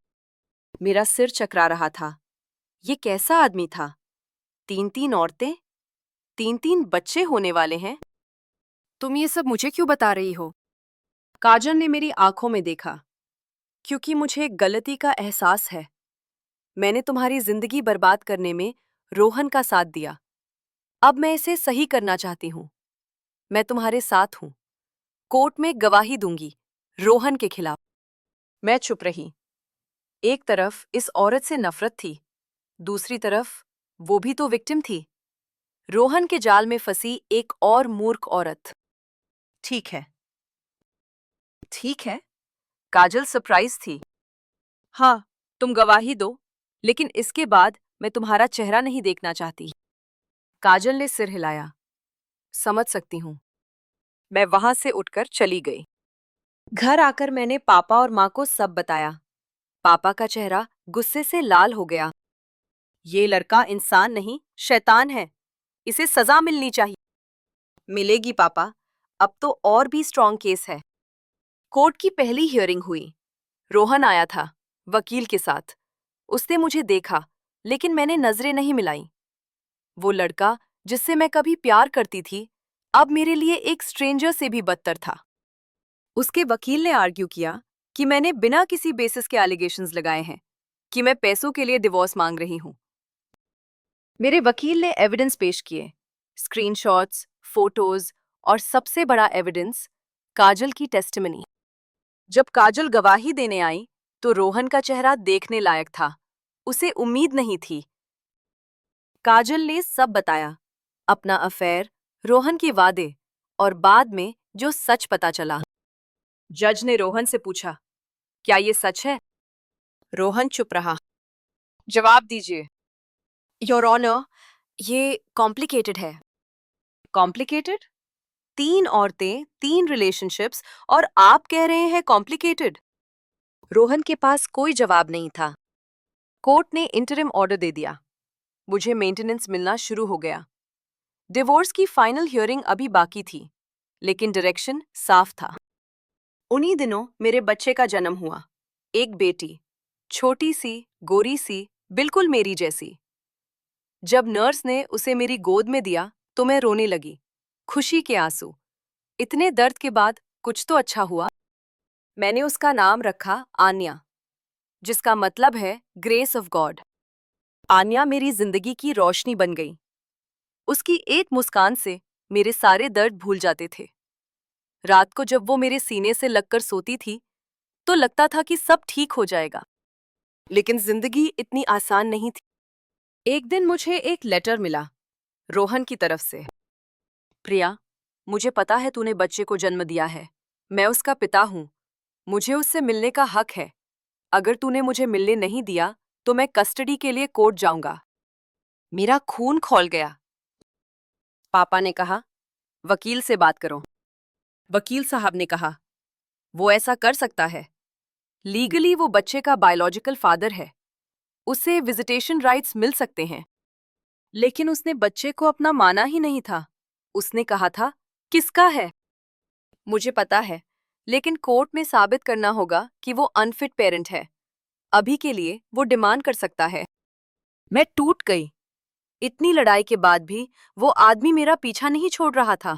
मेरा सिर चकरा रहा था। ये कैसा आदमी था? 3-3 औरतें, 3-3 बच्चे होने वाले हैं। तुम ये सब मुझे क्यों बता रही हो? काजल ने मेरी आंखों में देखा। क्योंकि मुझे एक गलती का एहसास है। मैंने तुम्हारी जिंदगी बर्बाद करने में रोहन का साथ दिया। अब मैं इसे सही करना चाहती हूँ। मैं तुम्हारे साथ हूँ। कोर्ट में गवाही दूंगी, रोहन के खिलाफ। मैं चुप रही। एक तरफ इस औरत से नफरत थी, दूसरी तरफ वो भी तो विक्टिम थी, रोहन के जाल में फंसी एक और मूर्ख औरत। ठीक है। ठीक है? काजल सरप्राइज थी। हाँ, तुम गवाही दो, लेकिन इसके बाद मैं तुम्हारा चेहरा नहीं देखना चाहती। काजल ने सिर हिलाया। समझ सकती हूँ। मैं वहां से उठकर चली गई। घर आकर मैंने पापा और माँ को सब बताया। पापा का चेहरा गुस्से से लाल हो गया। ये लड़का इंसान नहीं, शैतान है। इसे सजा मिलनी चाहिए। मिलेगी पापा। अब तो और भी स्ट्रॉन्ग केस है। कोर्ट की पहली हियरिंग हुई। रोहन आया था, वकील के साथ। उसने मुझे देखा, लेकिन मैंने नजरें नहीं मिलाई। वो लड़का जिससे मैं कभी प्यार करती थी, अब मेरे लिए एक स्ट्रेंजर से भी बदतर था। उसके वकील ने आर्ग्यू किया कि मैंने बिना किसी बेसिस के एलिगेशंस लगाए हैं, कि मैं पैसों के लिए डिवोर्स मांग रही हूं। मेरे वकील ने एविडेंस पेश किए, स्क्रीनशॉट्स, फोटोज, और सबसे बड़ा एविडेंस, काजल की टेस्टिमनी। जब काजल गवाही देने आई, तो रोहन का चेहरा देखने लायक था। उसे उम्मीद नहीं थी। काजल ने सब बताया, अपना अफेयर, रोहन के वादे, और बाद में जो सच पता चला। जज ने रोहन से पूछा, क्या ये सच है? रोहन चुप रहा। जवाब दीजिए। योर ऑनर, ये कॉम्प्लिकेटेड है। कॉम्प्लिकेटेड? 3 औरतें, 3 रिलेशनशिप्स, और आप कह रहे हैं कॉम्प्लिकेटेड? रोहन के पास कोई जवाब नहीं था। कोर्ट ने इंटरिम ऑर्डर दे दिया। मुझे मेंटेनेंस मिलना शुरू हो गया। डिवोर्स की फाइनल हियरिंग अभी बाकी थी, लेकिन डायरेक्शन साफ था। उन्हीं दिनों मेरे बच्चे का जन्म हुआ। एक बेटी, छोटी सी, गोरी सी, बिल्कुल मेरी जैसी। जब नर्स ने उसे मेरी गोद में दिया, तो मैं रोने लगी, खुशी के आंसू। इतने दर्द के बाद कुछ तो अच्छा हुआ। मैंने उसका नाम रखा आन्या। जिसका मतलब है ग्रेस ऑफ गॉड। आन्या मेरी जिंदगी की रोशनी बन गई। उसकी एक मुस्कान से मेरे सारे दर्द भूल जाते थे। रात को जब वो मेरे सीने से लगकर सोती थी तो लगता था कि सब ठीक हो जाएगा, लेकिन जिंदगी इतनी आसान नहीं थी। एक दिन मुझे एक लेटर मिला रोहन की तरफ से। प्रिया, मुझे पता है तूने बच्चे को जन्म दिया है। मैं उसका पिता हूं। मुझे उससे मिलने का हक है। अगर तूने मुझे मिलने नहीं दिया तो मैं कस्टडी के लिए कोर्ट जाऊंगा। मेरा खून खौल गया। पापा ने कहा, वकील से बात करो। वकील साहब ने कहा, वो ऐसा कर सकता है। लीगली वो बच्चे का बायोलॉजिकल फादर है। उसे विजिटेशन राइट्स मिल सकते हैं। लेकिन उसने बच्चे को अपना माना ही नहीं था। उसने कहा था, किसका है? मुझे पता है, लेकिन कोर्ट में साबित करना होगा कि वो अनफिट पेरेंट है। अभी के लिए वो डिमांड कर सकता है। मैं टूट गई। इतनी लड़ाई के बाद भी वो आदमी मेरा पीछा नहीं छोड़ रहा था।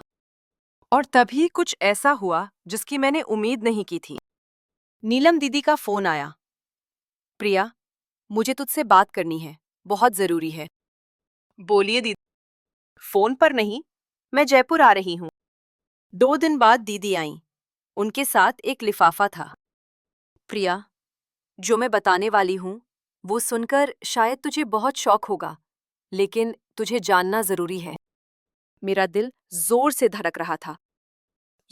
और तभी कुछ ऐसा हुआ जिसकी मैंने उम्मीद नहीं की थी। नीलम दीदी का फोन आया। प्रिया, मुझे तुझसे बात करनी है, बहुत जरूरी है। बोलिए दीदी। फोन पर नहीं, मैं जयपुर आ रही हूँ। 2 दिन बाद दीदी आईं। उनके साथ एक लिफाफा था। प्रिया, जो मैं बताने वाली हूँ वो सुनकर शायद तुझे बहुत शौक होगा, लेकिन तुझे जानना जरूरी है। मेरा दिल जोर से धड़क रहा था।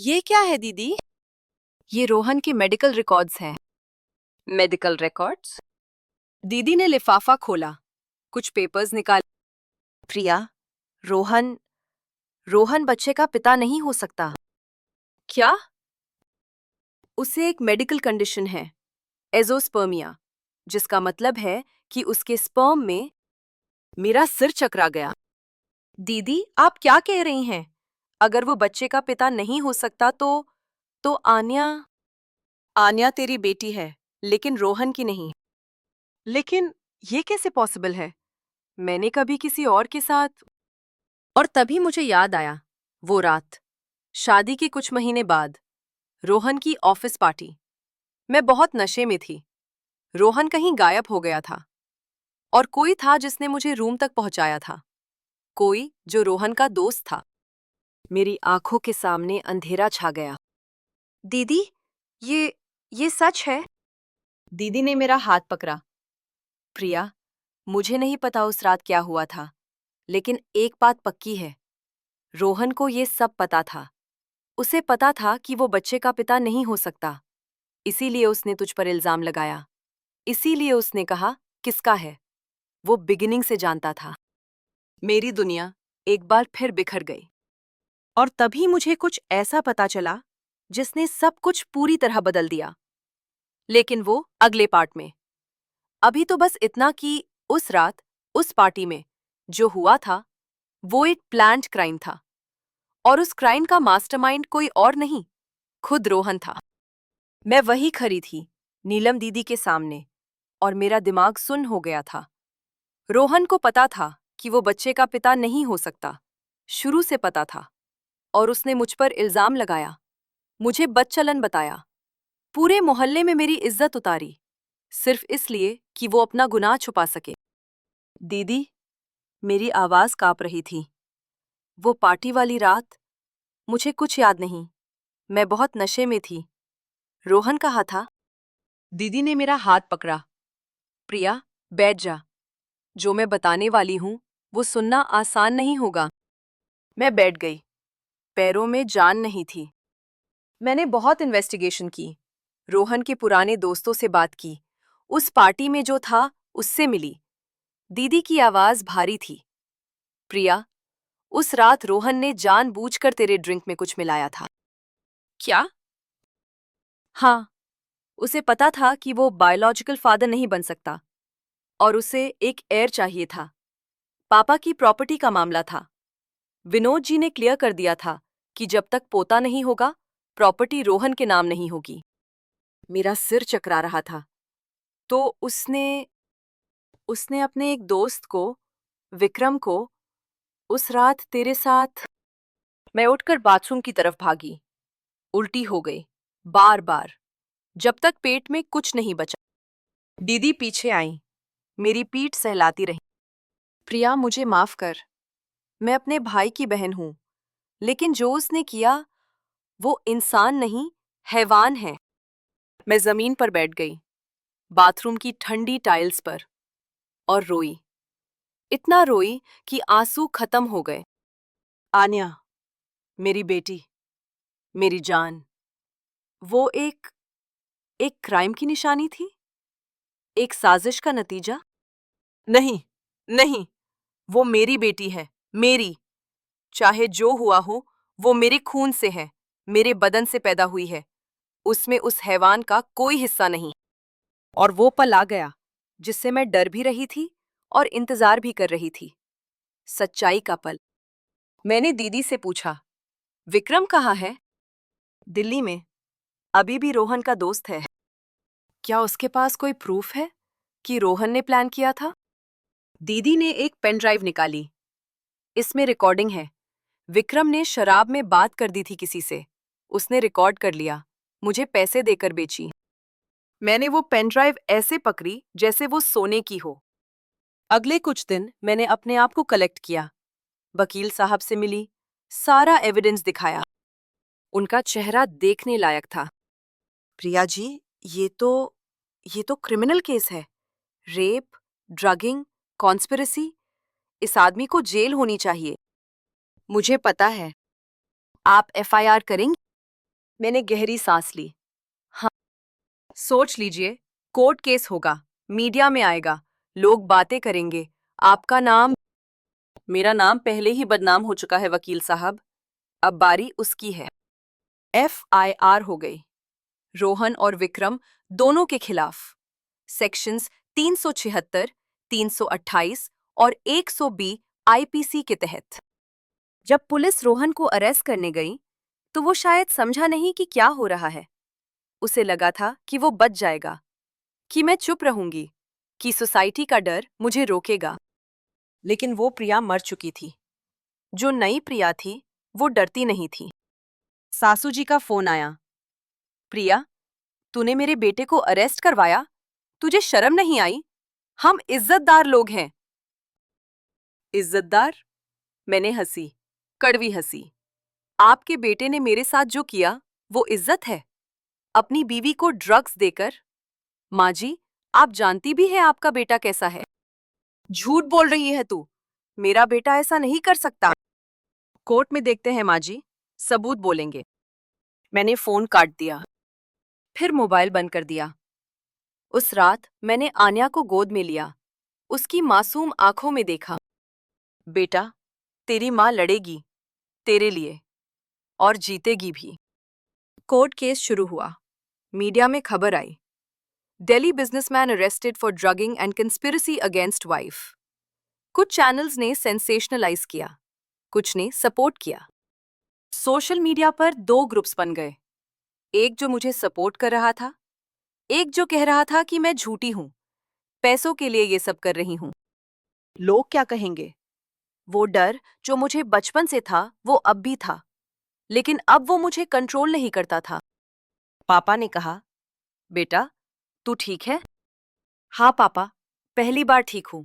ये क्या है दीदी? ये रोहन के मेडिकल रिकॉर्ड्स हैं। Medical records? दीदी ने लिफाफा खोला, कुछ पेपर्स निकाले। प्रिया, रोहन रोहन बच्चे का पिता नहीं हो सकता। क्या? उसे एक मेडिकल कंडीशन है, एजोस्पर्मिया, जिसका मतलब है कि उसके स्पर्म में। मेरा सिर चकरा गया। दीदी, आप क्या कह रही हैं? अगर वो बच्चे का पिता नहीं हो सकता तो आन्या। आन्या तेरी बेटी है, लेकिन रोहन की नहीं। लेकिन ये कैसे पॉसिबल है? मैंने कभी किसी और के साथ। और तभी मुझे याद आया, वो रात, शादी के कुछ महीने बाद, रोहन की ऑफिस पार्टी। मैं बहुत नशे में थी। रोहन कहीं गायब हो गया था और कोई था जिसने मुझे रूम तक पहुंचाया था। कोई जो रोहन का दोस्त था। मेरी आंखों के सामने अंधेरा छा गया। दीदी, ये सच है? दीदी ने मेरा हाथ पकड़ा। प्रिया, मुझे नहीं पता उस रात क्या हुआ था, लेकिन एक बात पक्की है, रोहन को ये सब पता था। उसे पता था कि वो बच्चे का पिता नहीं हो सकता। इसीलिए उसने तुझ पर इल्जाम लगाया। इसीलिए उसने कहा, किसका है? वो बिगिनिंग से जानता था। मेरी दुनिया एक बार फिर बिखर गई। और तभी मुझे कुछ ऐसा पता चला जिसने सब कुछ पूरी तरह बदल दिया। लेकिन वो अगले पार्ट में। अभी तो बस इतना कि उस रात, उस पार्टी में जो हुआ था वो एक प्लान्ड क्राइम था। और उस क्राइम का मास्टरमाइंड कोई और नहीं, खुद रोहन था। मैं वही खड़ी थी, नीलम दीदी के सामने, और मेरा दिमाग सुन्न हो गया था। रोहन को पता था कि वो बच्चे का पिता नहीं हो सकता, शुरू से पता था। और उसने मुझ पर इल्जाम लगाया, मुझे बदचलन बताया, पूरे मोहल्ले में मेरी इज्जत उतारी, सिर्फ इसलिए कि वो अपना गुनाह छुपा सके। दीदी, मेरी आवाज कांप रही थी। वो पार्टी वाली रात, मुझे कुछ याद नहीं। मैं बहुत नशे में थी। रोहन कहाँ था? दीदी ने मेरा हाथ पकड़ा। प्रिया, बैठ जा। जो मैं बताने वाली हूँ वो सुनना आसान नहीं होगा। मैं बैठ गई। पैरों में जान नहीं थी। मैंने बहुत इन्वेस्टिगेशन की, रोहन के पुराने दोस्तों से बात की, उस पार्टी में जो था उससे मिली। दीदी की आवाज भारी थी। प्रिया, उस रात रोहन ने जानबूझकर तेरे ड्रिंक में कुछ मिलाया था। क्या? हाँ, उसे पता था कि वो बायोलॉजिकल फादर नहीं बन सकता और उसे एक हेयर चाहिए था। पापा की प्रॉपर्टी का मामला था। विनोद जी ने क्लियर कर दिया था कि जब तक पोता नहीं होगा, प्रॉपर्टी रोहन के नाम नहीं होगी। मेरा सिर चकरा रहा था। तो उसने उसने अपने एक दोस्त को, विक्रम को, उस रात तेरे साथ। मैं उठकर बाथरूम की तरफ भागी। उल्टी हो गई, बार बार, जब तक पेट में कुछ नहीं बचा। दीदी पीछे आई, मेरी पीठ सहलाती रही। प्रिया, मुझे माफ कर। मैं अपने भाई की बहन हूं, लेकिन जो उसने किया वो इंसान नहीं, हैवान है। मैं जमीन पर बैठ गई, बाथरूम की ठंडी टाइल्स पर, और रोई। इतना रोई कि आंसू खत्म हो गए। आन्या, मेरी बेटी, मेरी जान, वो एक एक क्राइम की निशानी थी, एक साजिश का नतीजा। नहीं, नहीं, वो मेरी बेटी है, मेरी। चाहे जो हुआ हो, वो मेरे खून से है, मेरे बदन से पैदा हुई है। उसमें उस हैवान का कोई हिस्सा नहीं। और वो पल आ गया जिससे मैं डर भी रही थी और इंतजार भी कर रही थी। सच्चाई का पल। मैंने दीदी से पूछा, विक्रम कहाँ है? दिल्ली में, अभी भी रोहन का दोस्त है। क्या उसके पास कोई प्रूफ है कि रोहन ने प्लान किया था? दीदी ने एक पेन ड्राइव निकाली। इसमें रिकॉर्डिंग है। विक्रम ने शराब में बात कर दी थी किसी से। उसने रिकॉर्ड कर लिया, मुझे पैसे देकर बेची। मैंने वो पेन ड्राइव ऐसे पकड़ी जैसे वो सोने की हो। अगले कुछ दिन मैंने अपने आप को कलेक्ट किया, वकील साहब से मिली, सारा एविडेंस दिखाया। उनका चेहरा देखने लायक था। प्रिया जी, ये तो क्रिमिनल केस है। Rape, ड्रगिंग, conspiracy. इस आदमी को जेल होनी चाहिए। मुझे पता है। आप एफआईआर करेंगे? मैंने गहरी सांस ली। हाँ, सोच लीजिए, कोर्ट केस होगा, मीडिया में आएगा, लोग बातें करेंगे, आपका नाम। मेरा नाम पहले ही बदनाम हो चुका है वकील साहब, अब बारी उसकी है। एफआईआर हो गई, रोहन और विक्रम दोनों के खिलाफ। सेक्शंस 376, 328 और 120 आईपीसी के तहत। जब पुलिस रोहन को अरेस्ट करने गई, तो वो शायद समझा नहीं कि क्या हो रहा है। उसे लगा था कि वो बच जाएगा, कि मैं चुप रहूंगी, कि सोसाइटी का डर मुझे रोकेगा। लेकिन वो प्रिया मर चुकी थी। जो नई प्रिया थी, वो डरती नहीं थी। सासू जी का फोन आया। प्रिया, तूने मेरे बेटे को अरेस्ट करवाया? तुझे शर्म नहीं आई? हम इज्जतदार लोग हैं। इज्जतदार? मैंने हंसी, कड़वी हंसी। आपके बेटे ने मेरे साथ जो किया, वो इज्जत है? अपनी बीवी को ड्रग्स देकर? माँ जी, आप जानती भी है आपका बेटा कैसा है। झूठ बोल रही है तू। मेरा बेटा ऐसा नहीं कर सकता। कोर्ट में देखते हैं माँ जी, सबूत बोलेंगे। मैंने फोन काट दिया, फिर मोबाइल बंद कर दिया। उस रात मैंने आन्या को गोद में लिया, उसकी मासूम आंखों में देखा। बेटा, तेरी माँ लड़ेगी, तेरे लिए, और जीतेगी भी। कोर्ट केस शुरू हुआ। मीडिया में खबर आई, Delhi businessman arrested for drugging and conspiracy against wife. कुछ चैनल्स ने सेंसेशनलाइज किया, कुछ ने सपोर्ट किया। सोशल मीडिया पर दो ग्रुप्स बन गए, एक जो मुझे सपोर्ट कर रहा था, एक जो कह रहा था कि मैं झूठी हूं, पैसों के लिए ये सब कर रही हूं। लोग क्या कहेंगे? वो डर जो मुझे बचपन से था, वो अब भी था, लेकिन अब वो मुझे कंट्रोल नहीं करता था। पापा ने कहा, बेटा, तू ठीक है? हाँ पापा, पहली बार ठीक हूं।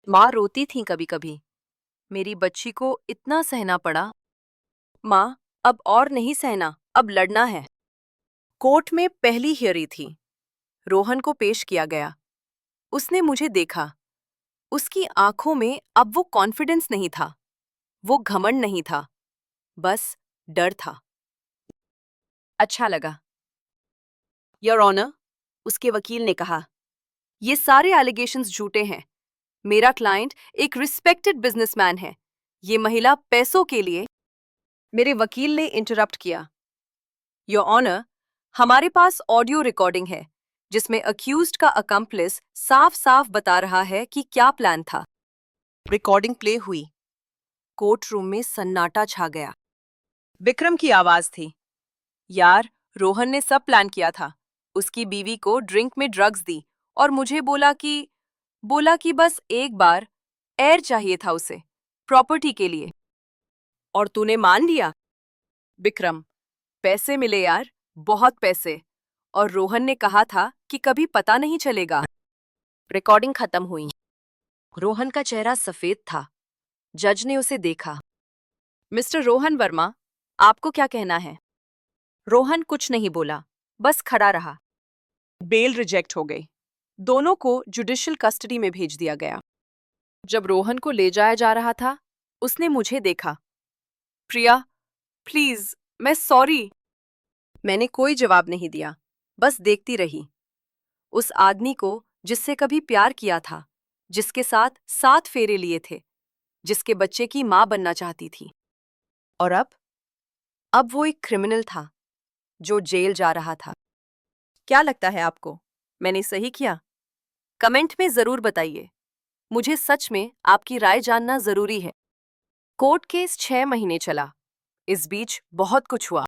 माँ रोती थी कभी कभी। मेरी बच्ची को इतना सहना पड़ा। माँ, अब और नहीं सहना, अब लड़ना है। कोर्ट में पहली हियरिंग थी। रोहन को पेश किया गया। उसने मुझे देखा। उसकी आंखों में अब वो कॉन्फिडेंस नहीं था, वो घमंड नहीं था, बस डर था। अच्छा लगा। योर ऑनर, उसके वकील ने कहा, ये सारे एलिगेशंस झूठे हैं। मेरा क्लाइंट एक रिस्पेक्टेड बिजनेसमैन है। ये महिला पैसों के लिए। मेरे वकील ने इंटरप्ट किया, योर ऑनर, हमारे पास ऑडियो रिकॉर्डिंग है जिसमें अक्यूज्ड का अकम्प्लिस साफ साफ बता रहा है कि क्या प्लान था। रिकॉर्डिंग प्ले हुई। कोर्ट रूम में सन्नाटा छा गया। विक्रम की आवाज थी, यार, रोहन ने सब प्लान किया था। उसकी बीवी को ड्रिंक में ड्रग्स दी और मुझे बोला कि बस एक बार एयर चाहिए था उसे, प्रॉपर्टी के लिए। और तूने मान लिया? विक्रम, पैसे मिले यार, बहुत पैसे। और रोहन ने कहा था कि कभी पता नहीं चलेगा। रिकॉर्डिंग खत्म हुई। रोहन का चेहरा सफेद था। जज ने उसे देखा। मिस्टर रोहन वर्मा, आपको क्या कहना है? रोहन कुछ नहीं बोला, बस खड़ा रहा। बेल रिजेक्ट हो गई। दोनों को जुडिशियल कस्टडी में भेज दिया गया। जब रोहन को ले जाया जा रहा था, उसने मुझे देखा। प्रिया, प्लीज, मैं सॉरी। मैंने कोई जवाब नहीं दिया, बस देखती रही। उस आदमी को जिससे कभी प्यार किया था, जिसके साथ 7 फेरे लिए थे, जिसके बच्चे की मां बनना चाहती थी। और अब वो एक क्रिमिनल था जो जेल जा रहा था। क्या लगता है आपको, मैंने सही किया? कमेंट में जरूर बताइए। मुझे सच में आपकी राय जानना जरूरी है। कोर्ट केस 6 महीने चला। इस बीच बहुत कुछ हुआ।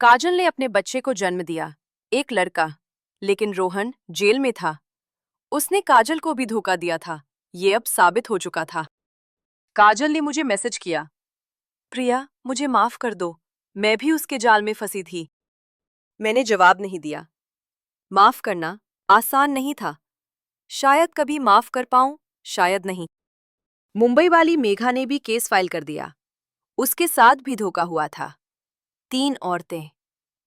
काजल ने अपने बच्चे को जन्म दिया, एक लड़का। लेकिन रोहन जेल में था। उसने काजल को भी धोखा दिया था। ये अब साबित हो चुका था। काजल ने मुझे मैसेज किया, प्रिया, मुझे माफ कर दो, मैं भी उसके जाल में फंसी थी। मैंने जवाब नहीं दिया। माफ करना आसान नहीं था। शायद कभी माफ कर पाऊं, शायद नहीं। मुंबई वाली मेघा ने भी केस फाइल कर दिया। उसके साथ भी धोखा हुआ था। 3 औरतें,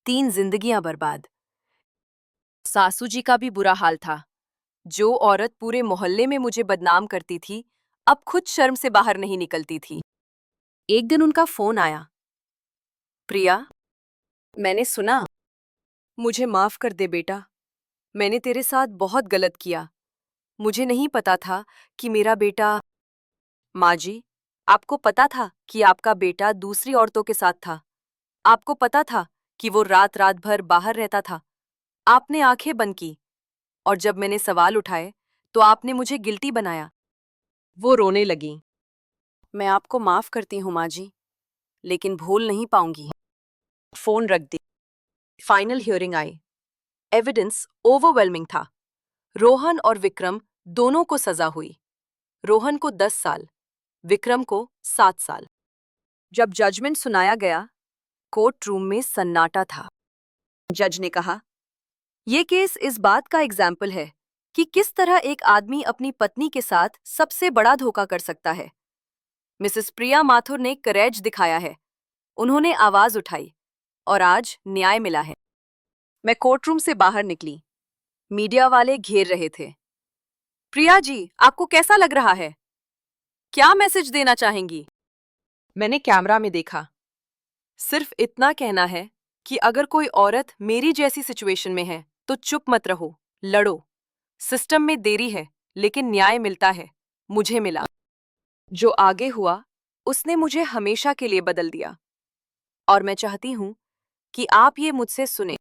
3 जिंदगियां बर्बाद। सासू जी का भी बुरा हाल था। जो औरत पूरे मोहल्ले में मुझे बदनाम करती थी, अब खुद शर्म से बाहर नहीं निकलती थी। एक दिन उनका फोन आया। प्रिया, मैंने सुना। मुझे माफ कर दे बेटा, मैंने तेरे साथ बहुत गलत किया। मुझे नहीं पता था कि मेरा बेटा। माँ जी, आपको पता था कि आपका बेटा दूसरी औरतों के साथ था? आपको पता था कि वो रात रात भर बाहर रहता था? आपने आंखें बंद की, और जब मैंने सवाल उठाए तो आपने मुझे गिल्टी बनाया। वो रोने लगी। मैं आपको माफ करती हूँ माँ जी, लेकिन भूल नहीं पाऊंगी। फोन रख दी। फाइनल हियरिंग आई। एविडेंस ओवरवेलमिंग था। रोहन और विक्रम दोनों को सजा हुई। रोहन को 10 साल, विक्रम को 7 साल। जब जजमेंट सुनाया गया, कोर्ट रूम में सन्नाटा था। जज ने कहा, यह केस इस बात का एग्जाम्पल है कि किस तरह एक आदमी अपनी पत्नी के साथ सबसे बड़ा धोखा कर सकता है। मिसेस प्रिया माथुर ने करेज दिखाया है। उन्होंने आवाज उठाई और आज न्याय मिला है। मैं कोर्ट रूम से बाहर निकली। मीडिया वाले घेर रहे थे। प्रिया जी, आपको कैसा लग रहा है? क्या मैसेज देना चाहेंगी? मैंने कैमरा में देखा। सिर्फ इतना कहना है कि अगर कोई औरत मेरी जैसी सिचुएशन में है तो चुप मत रहो, लड़ो। सिस्टम में देरी है, लेकिन न्याय मिलता है। मुझे मिला। जो आगे हुआ, उसने मुझे हमेशा के लिए बदल दिया। और मैं चाहती हूं कि आप ये मुझसे सुने।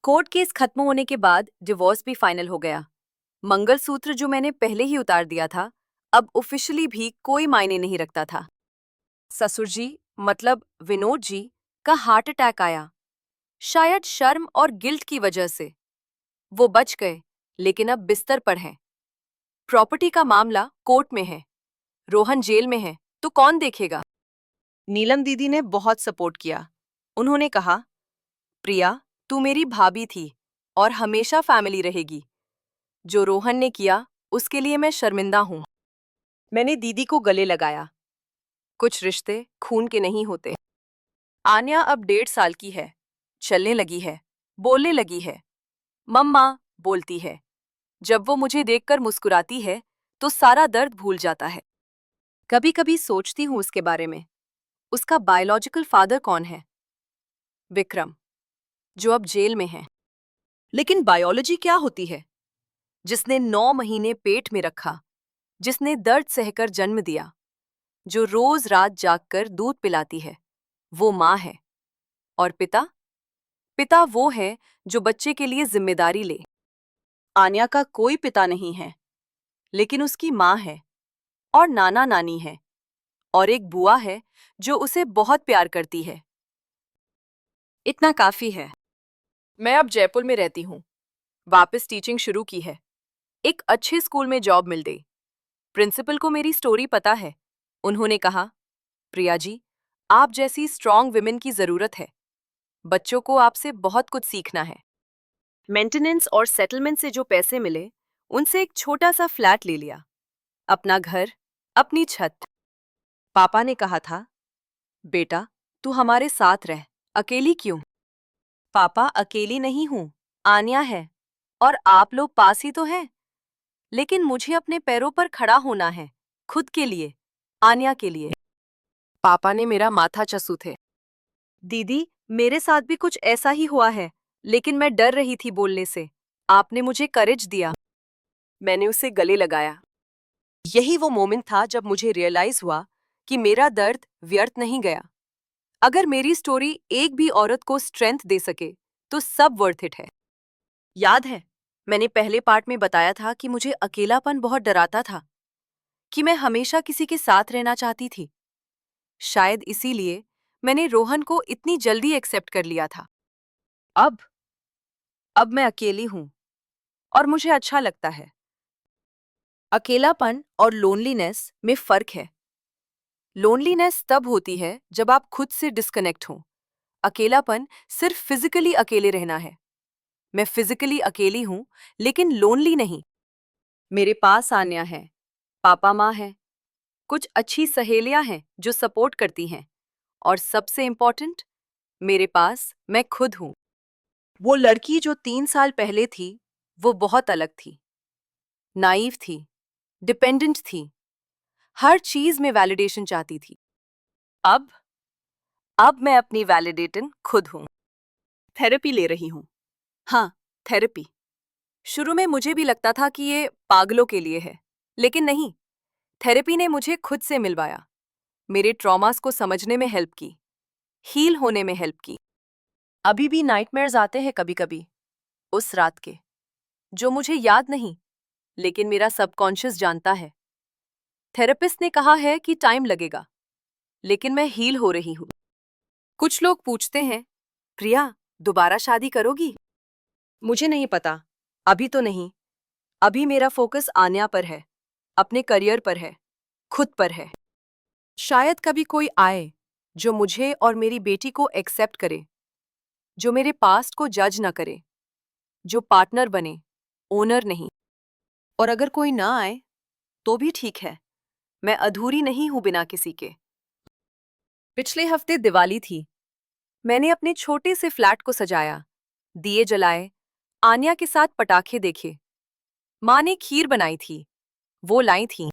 कोर्ट केस खत्म होने के बाद डिवोर्स भी फाइनल हो गया। मंगलसूत्र जो मैंने पहले ही उतार दिया था, अब ऑफिशियली भी कोई मायने नहीं रखता था। ससुर जी, मतलब विनोद जी, का हार्ट अटैक आया। शायद शर्म और गिल्ट की वजह से। वो बच गए, लेकिन अब बिस्तर पर हैं। प्रॉपर्टी का मामला कोर्ट में है। रोहन जेल में है, तो कौन देखेगा? नीलम दीदी ने बहुत सपोर्ट किया। उन्होंने कहा, प्रिया, तू मेरी भाभी थी और हमेशा फैमिली रहेगी। जो रोहन ने किया, उसके लिए मैं शर्मिंदा हूं। मैंने दीदी को गले लगाया। कुछ रिश्ते खून के नहीं होते। आन्या अब 1.5 साल की है। चलने लगी है, बोलने लगी है। मम्मा बोलती है। जब वो मुझे देखकर मुस्कुराती है, तो सारा दर्द भूल जाता है। कभी कभी सोचती हूँ उसके बारे में। उसका बायोलॉजिकल फादर कौन है? विक्रम, जो अब जेल में है। लेकिन बायोलॉजी क्या होती है? जिसने 9 महीने पेट में रखा, जिसने दर्द सहकर जन्म दिया, जो रोज रात जागकर दूध पिलाती है, वो माँ है। और पिता? पिता वो है जो बच्चे के लिए जिम्मेदारी ले। आन्या का कोई पिता नहीं है, लेकिन उसकी माँ है, और नाना नानी है, और एक बुआ है जो उसे बहुत प्यार करती है। इतना काफी है। मैं अब जयपुर में रहती हूँ। वापस टीचिंग शुरू की है। एक अच्छे स्कूल में जॉब मिल गई। प्रिंसिपल को मेरी स्टोरी पता है। उन्होंने कहा, प्रिया जी, आप जैसी स्ट्रॉन्ग विमेन की जरूरत है। बच्चों को आपसे बहुत कुछ सीखना है। मेंटेनेंस और सेटलमेंट से जो पैसे मिले उनसे एक छोटा सा फ्लैट ले लिया, अपना घर, अपनी छत। पापा ने कहा था, बेटा तू हमारे साथ रह, अकेली क्यों? पापा अकेली नहीं हूं, आन्या है, और आप लोग पास ही तो हैं। लेकिन मुझे अपने पैरों पर खड़ा होना है, खुद के लिए, आन्या के लिए। पापा ने मेरा माथा चसू थे। दीदी, मेरे साथ भी कुछ ऐसा ही हुआ है, लेकिन मैं डर रही थी बोलने से। आपने मुझे करेज दिया। मैंने उसे गले लगाया। यही वो मोमेंट था जब मुझे रियलाइज हुआ कि मेरा दर्द व्यर्थ नहीं गया। अगर मेरी स्टोरी एक भी औरत को स्ट्रेंथ दे सके, तो सब वर्थ इट है। याद है, मैंने पहले पार्ट में बताया था कि मुझे अकेलापन बहुत डराता था, कि मैं हमेशा किसी के साथ रहना चाहती थी। शायद इसीलिए मैंने रोहन को इतनी जल्दी एक्सेप्ट कर लिया था। अब मैं अकेली हूं, और मुझे अच्छा लगता है। अकेलापन और लोनलीनेस में फर्क है। लोनलीनेस तब होती है जब आप खुद से डिस्कनेक्ट हो। अकेलापन सिर्फ फिजिकली अकेले रहना है। मैं फिजिकली अकेली हूं, लेकिन लोनली नहीं। मेरे पास आन्या है, पापा माँ है, कुछ अच्छी सहेलियां हैं जो सपोर्ट करती हैं, और सबसे इम्पोर्टेंट, मेरे पास मैं खुद हूं। वो लड़की जो 3 साल पहले थी, वो बहुत अलग थी। नाइव थी, डिपेंडेंट थी, हर चीज में वैलिडेशन चाहती थी। अब अब मैं अपनी वैलिडेशन खुद हूं। थेरेपी ले रही हूं। हाँ, थेरेपी। शुरू में मुझे भी लगता था कि ये पागलों के लिए है, लेकिन नहीं। थेरेपी ने मुझे खुद से मिलवाया, मेरे ट्रॉमास को समझने में हेल्प की, हील होने में हेल्प की। अभी भी नाइटमेयर्स आते हैं कभी-कभी, उस रात के, जो मुझे याद नहीं, लेकिन मेरा सबकॉन्शियस जानता है। थेरेपिस्ट ने कहा है कि टाइम लगेगा, लेकिन मैं हील हो रही हूं। कुछ लोग पूछते हैं, प्रिया, दोबारा शादी करोगी? मुझे नहीं पता, अभी तो नहीं। अभी मेरा फोकस आन्या पर है, अपने करियर पर है, खुद पर है। शायद कभी कोई आए जो मुझे और मेरी बेटी को एक्सेप्ट करे, जो मेरे पास्ट को जज न करे, जो पार्टनर बने, ओनर नहीं। और अगर कोई ना आए तो भी ठीक है, मैं अधूरी नहीं हूं बिना किसी के। पिछले हफ्ते दिवाली थी। मैंने अपने छोटे से फ्लैट को सजाया, दिए जलाए, आन्या के साथ पटाखे देखे। माँ ने खीर बनाई थी, वो लाई थी।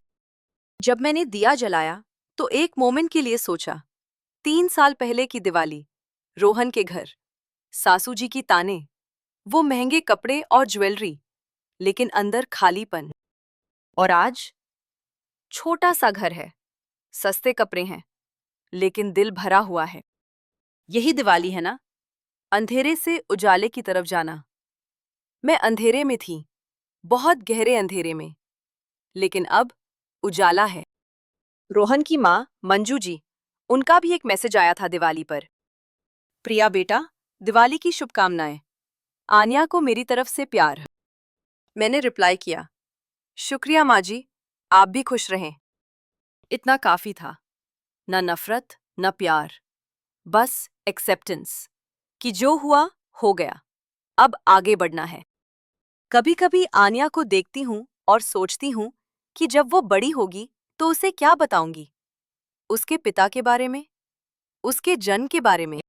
जब मैंने दिया जलाया तो एक मोमेंट के लिए सोचा, 3 साल पहले की दिवाली, रोहन के घर, सासू जी की ताने, वो महंगे कपड़े और ज्वेलरी, लेकिन अंदर खालीपन। और आज छोटा सा घर है, सस्ते कपड़े हैं, लेकिन दिल भरा हुआ है। यही दिवाली है ना, अंधेरे से उजाले की तरफ जाना। मैं अंधेरे में थी, बहुत गहरे अंधेरे में, लेकिन अब उजाला है। रोहन की माँ मंजू जी, उनका भी एक मैसेज आया था दिवाली पर। प्रिया बेटा, दिवाली की शुभकामनाएं, आन्या को मेरी तरफ से प्यार। मैंने रिप्लाई किया, शुक्रिया माँ जी, आप भी खुश रहें। इतना काफी था, न नफरत न प्यार, बस एक्सेप्टेंस, कि जो हुआ हो गया, अब आगे बढ़ना है। कभी कभी आन्या को देखती हूँ और सोचती हूँ कि जब वो बड़ी होगी तो उसे क्या बताऊंगी, उसके पिता के बारे में, उसके जन्म के बारे में।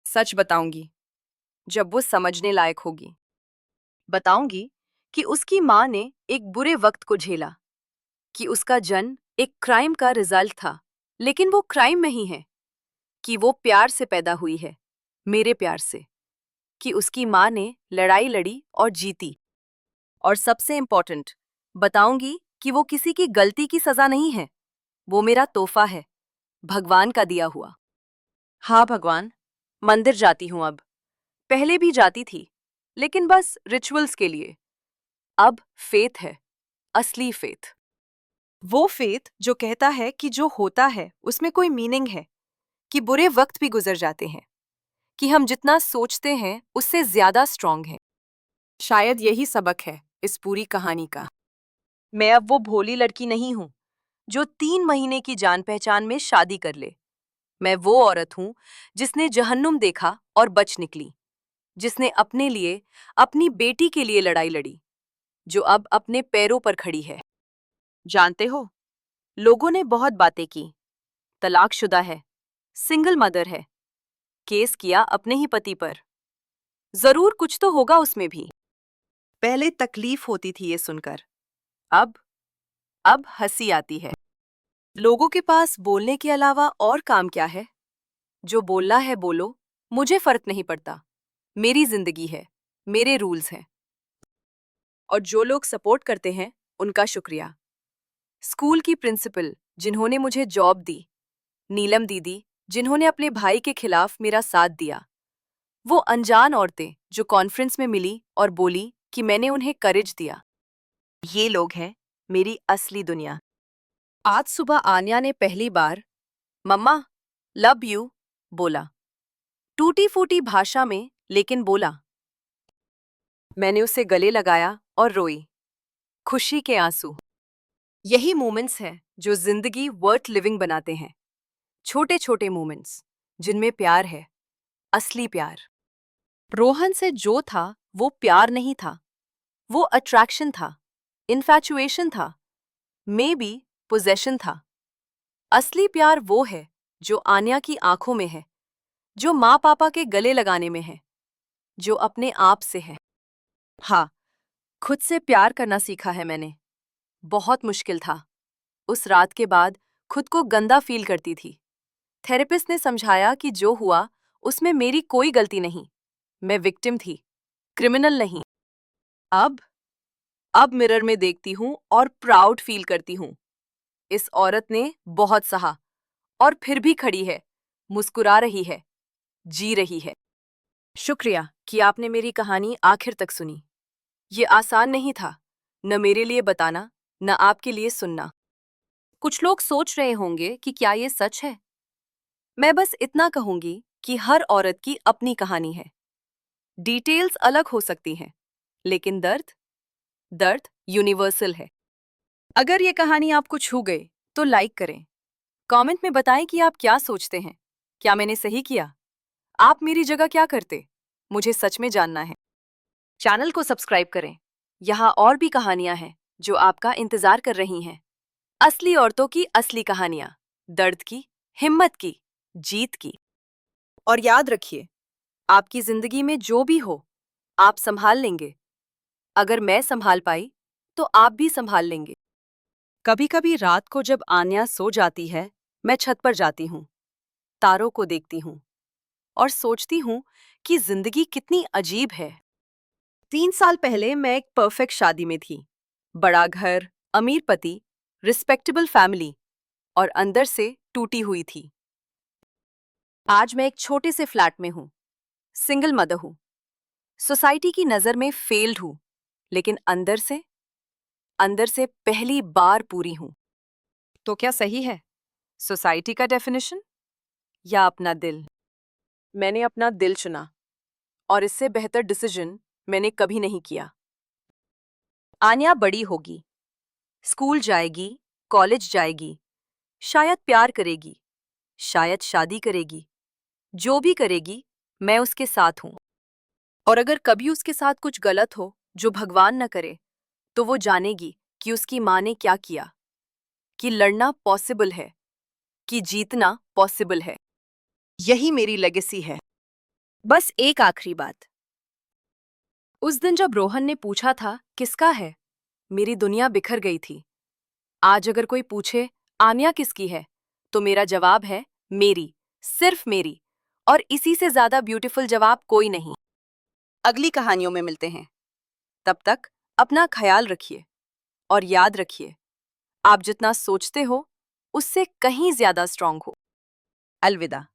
सच बताऊंगी, जब वो समझने लायक होगी। बताऊंगी कि उसकी माँ ने एक बुरे वक्त को झेला, कि उसका जन्म एक क्राइम का रिजल्ट था, लेकिन वो क्राइम नहीं है, कि वो प्यार से पैदा हुई है, मेरे प्यार से, कि उसकी माँ ने लड़ाई लड़ी और जीती। और सबसे इम्पोर्टेंट, बताऊंगी कि वो किसी की गलती की सजा नहीं है, वो मेरा तोहफा है, भगवान का दिया हुआ। हाँ भगवान, मंदिर जाती हूँ अब। पहले भी जाती थी, लेकिन बस रिचुअल्स के लिए। अब फेथ है, असली फेथ। वो फेथ जो कहता है कि जो होता है उसमें कोई मीनिंग है, कि बुरे वक्त भी गुजर जाते हैं, कि हम जितना सोचते हैं उससे ज्यादा स्ट्रांग हैं। शायद यही सबक है इस पूरी कहानी का। मैं अब वो भोली लड़की नहीं हूं जो 3 महीने की जान पहचान में शादी कर ले। मैं वो औरत हूं जिसने जहन्नुम देखा और बच निकली। जिसने अपने लिए, अपनी बेटी के लिए लड़ाई लड़ी, जो अब अपने पैरों पर खड़ी है। जानते हो, लोगों ने बहुत बातें की, तलाकशुदा है, सिंगल मदर है, केस किया अपने ही पति पर। जरूर कुछ तो होगा उसमें भी। पहले तकलीफ होती थी ये सुनकर, अब हंसी आती है। लोगों के पास बोलने के अलावा और काम क्या है? जो बोलना है बोलो, मुझे फर्क नहीं पड़ता। मेरी जिंदगी है, मेरे रूल्स हैं। और जो लोग सपोर्ट करते हैं, उनका शुक्रिया। स्कूल की प्रिंसिपल जिन्होंने मुझे जॉब दी, नीलम दीदी जिन्होंने अपने भाई के खिलाफ मेरा साथ दिया, वो अनजान औरतें जो कॉन्फ्रेंस में मिली और बोली कि मैंने उन्हें करेज दिया। ये लोग हैं मेरी असली दुनिया। आज सुबह आन्या ने पहली बार मम्मा लव यू बोला, टूटी फूटी भाषा में, लेकिन बोला। मैंने उसे गले लगाया और रोई, खुशी के आंसू। यही मोमेंट्स हैं जो जिंदगी वर्थ लिविंग बनाते हैं। छोटे छोटे मोमेंट्स जिनमें प्यार है, असली प्यार। रोहन से जो था वो प्यार नहीं था, वो अट्रैक्शन था, इन्फैचुएशन था, मे बी पोजेशन था। असली प्यार वो है जो आन्या की आंखों में है, जो माँ पापा के गले लगाने में है, जो अपने आप से है। हाँ, खुद से प्यार करना सीखा है मैंने। बहुत मुश्किल था। उस रात के बाद खुद को गंदा फील करती थी। थेरेपिस्ट ने समझाया कि जो हुआ उसमें मेरी कोई गलती नहीं, मैं विक्टिम थी, क्रिमिनल नहीं। अब मिरर में देखती हूँ और प्राउड फील करती हूँ। इस औरत ने बहुत सहा और फिर भी खड़ी है, मुस्कुरा रही है, जी रही है। शुक्रिया कि आपने मेरी कहानी आखिर तक सुनी। ये आसान नहीं था, न मेरे लिए बताना, न आपके लिए सुनना। कुछ लोग सोच रहे होंगे कि क्या ये सच है। मैं बस इतना कहूंगी कि हर औरत की अपनी कहानी है। डिटेल्स अलग हो सकती हैं, लेकिन दर्द यूनिवर्सल है। अगर ये कहानी आपको छू गई तो लाइक करें, कमेंट में बताएं कि आप क्या सोचते हैं। क्या मैंने सही किया? आप मेरी जगह क्या करते? मुझे सच में जानना है। चैनल को सब्सक्राइब करें, यहाँ और भी कहानियां हैं जो आपका इंतजार कर रही हैं। असली औरतों की असली कहानियां, दर्द की, हिम्मत की, जीत की। और याद रखिए, आपकी जिंदगी में जो भी हो, आप संभाल लेंगे। अगर मैं संभाल पाई, तो आप भी संभाल लेंगे। कभी कभी रात को जब आन्या सो जाती है, मैं छत पर जाती हूँ, तारों को देखती हूँ और सोचती हूँ कि जिंदगी कितनी अजीब है। 3 साल पहले मैं एक परफेक्ट शादी में थी, बड़ा घर, अमीर पति, रिस्पेक्टेबल फैमिली, और अंदर से टूटी हुई थी। आज मैं एक छोटे से फ्लैट में हूँ, सिंगल मदर हूँ, सोसाइटी की नजर में फेल्ड हूँ, लेकिन अंदर से पहली बार पूरी हूँ। तो क्या सही है, सोसाइटी का डेफिनेशन या अपना दिल? मैंने अपना दिल चुना, और इससे बेहतर डिसीजन मैंने कभी नहीं किया। आन्या बड़ी होगी, स्कूल जाएगी, कॉलेज जाएगी, शायद प्यार करेगी, शायद शादी करेगी। जो भी करेगी, मैं उसके साथ हूँ। और अगर कभी उसके साथ कुछ गलत हो, जो भगवान न करे, तो वो जानेगी कि उसकी माँ ने क्या किया, कि लड़ना पॉसिबल है, कि जीतना पॉसिबल है। यही मेरी लेगेसी है। बस एक आखिरी बात। उस दिन जब रोहन ने पूछा था किसका है, मेरी दुनिया बिखर गई थी। आज अगर कोई पूछे आन्या किसकी है, तो मेरा जवाब है मेरी, सिर्फ मेरी। और इसी से ज्यादा ब्यूटीफुल जवाब कोई नहीं। अगली कहानियों में मिलते हैं। तब तक अपना ख्याल रखिए और याद रखिए, आप जितना सोचते हो उससे कहीं ज्यादा स्ट्रांग हो। अलविदा।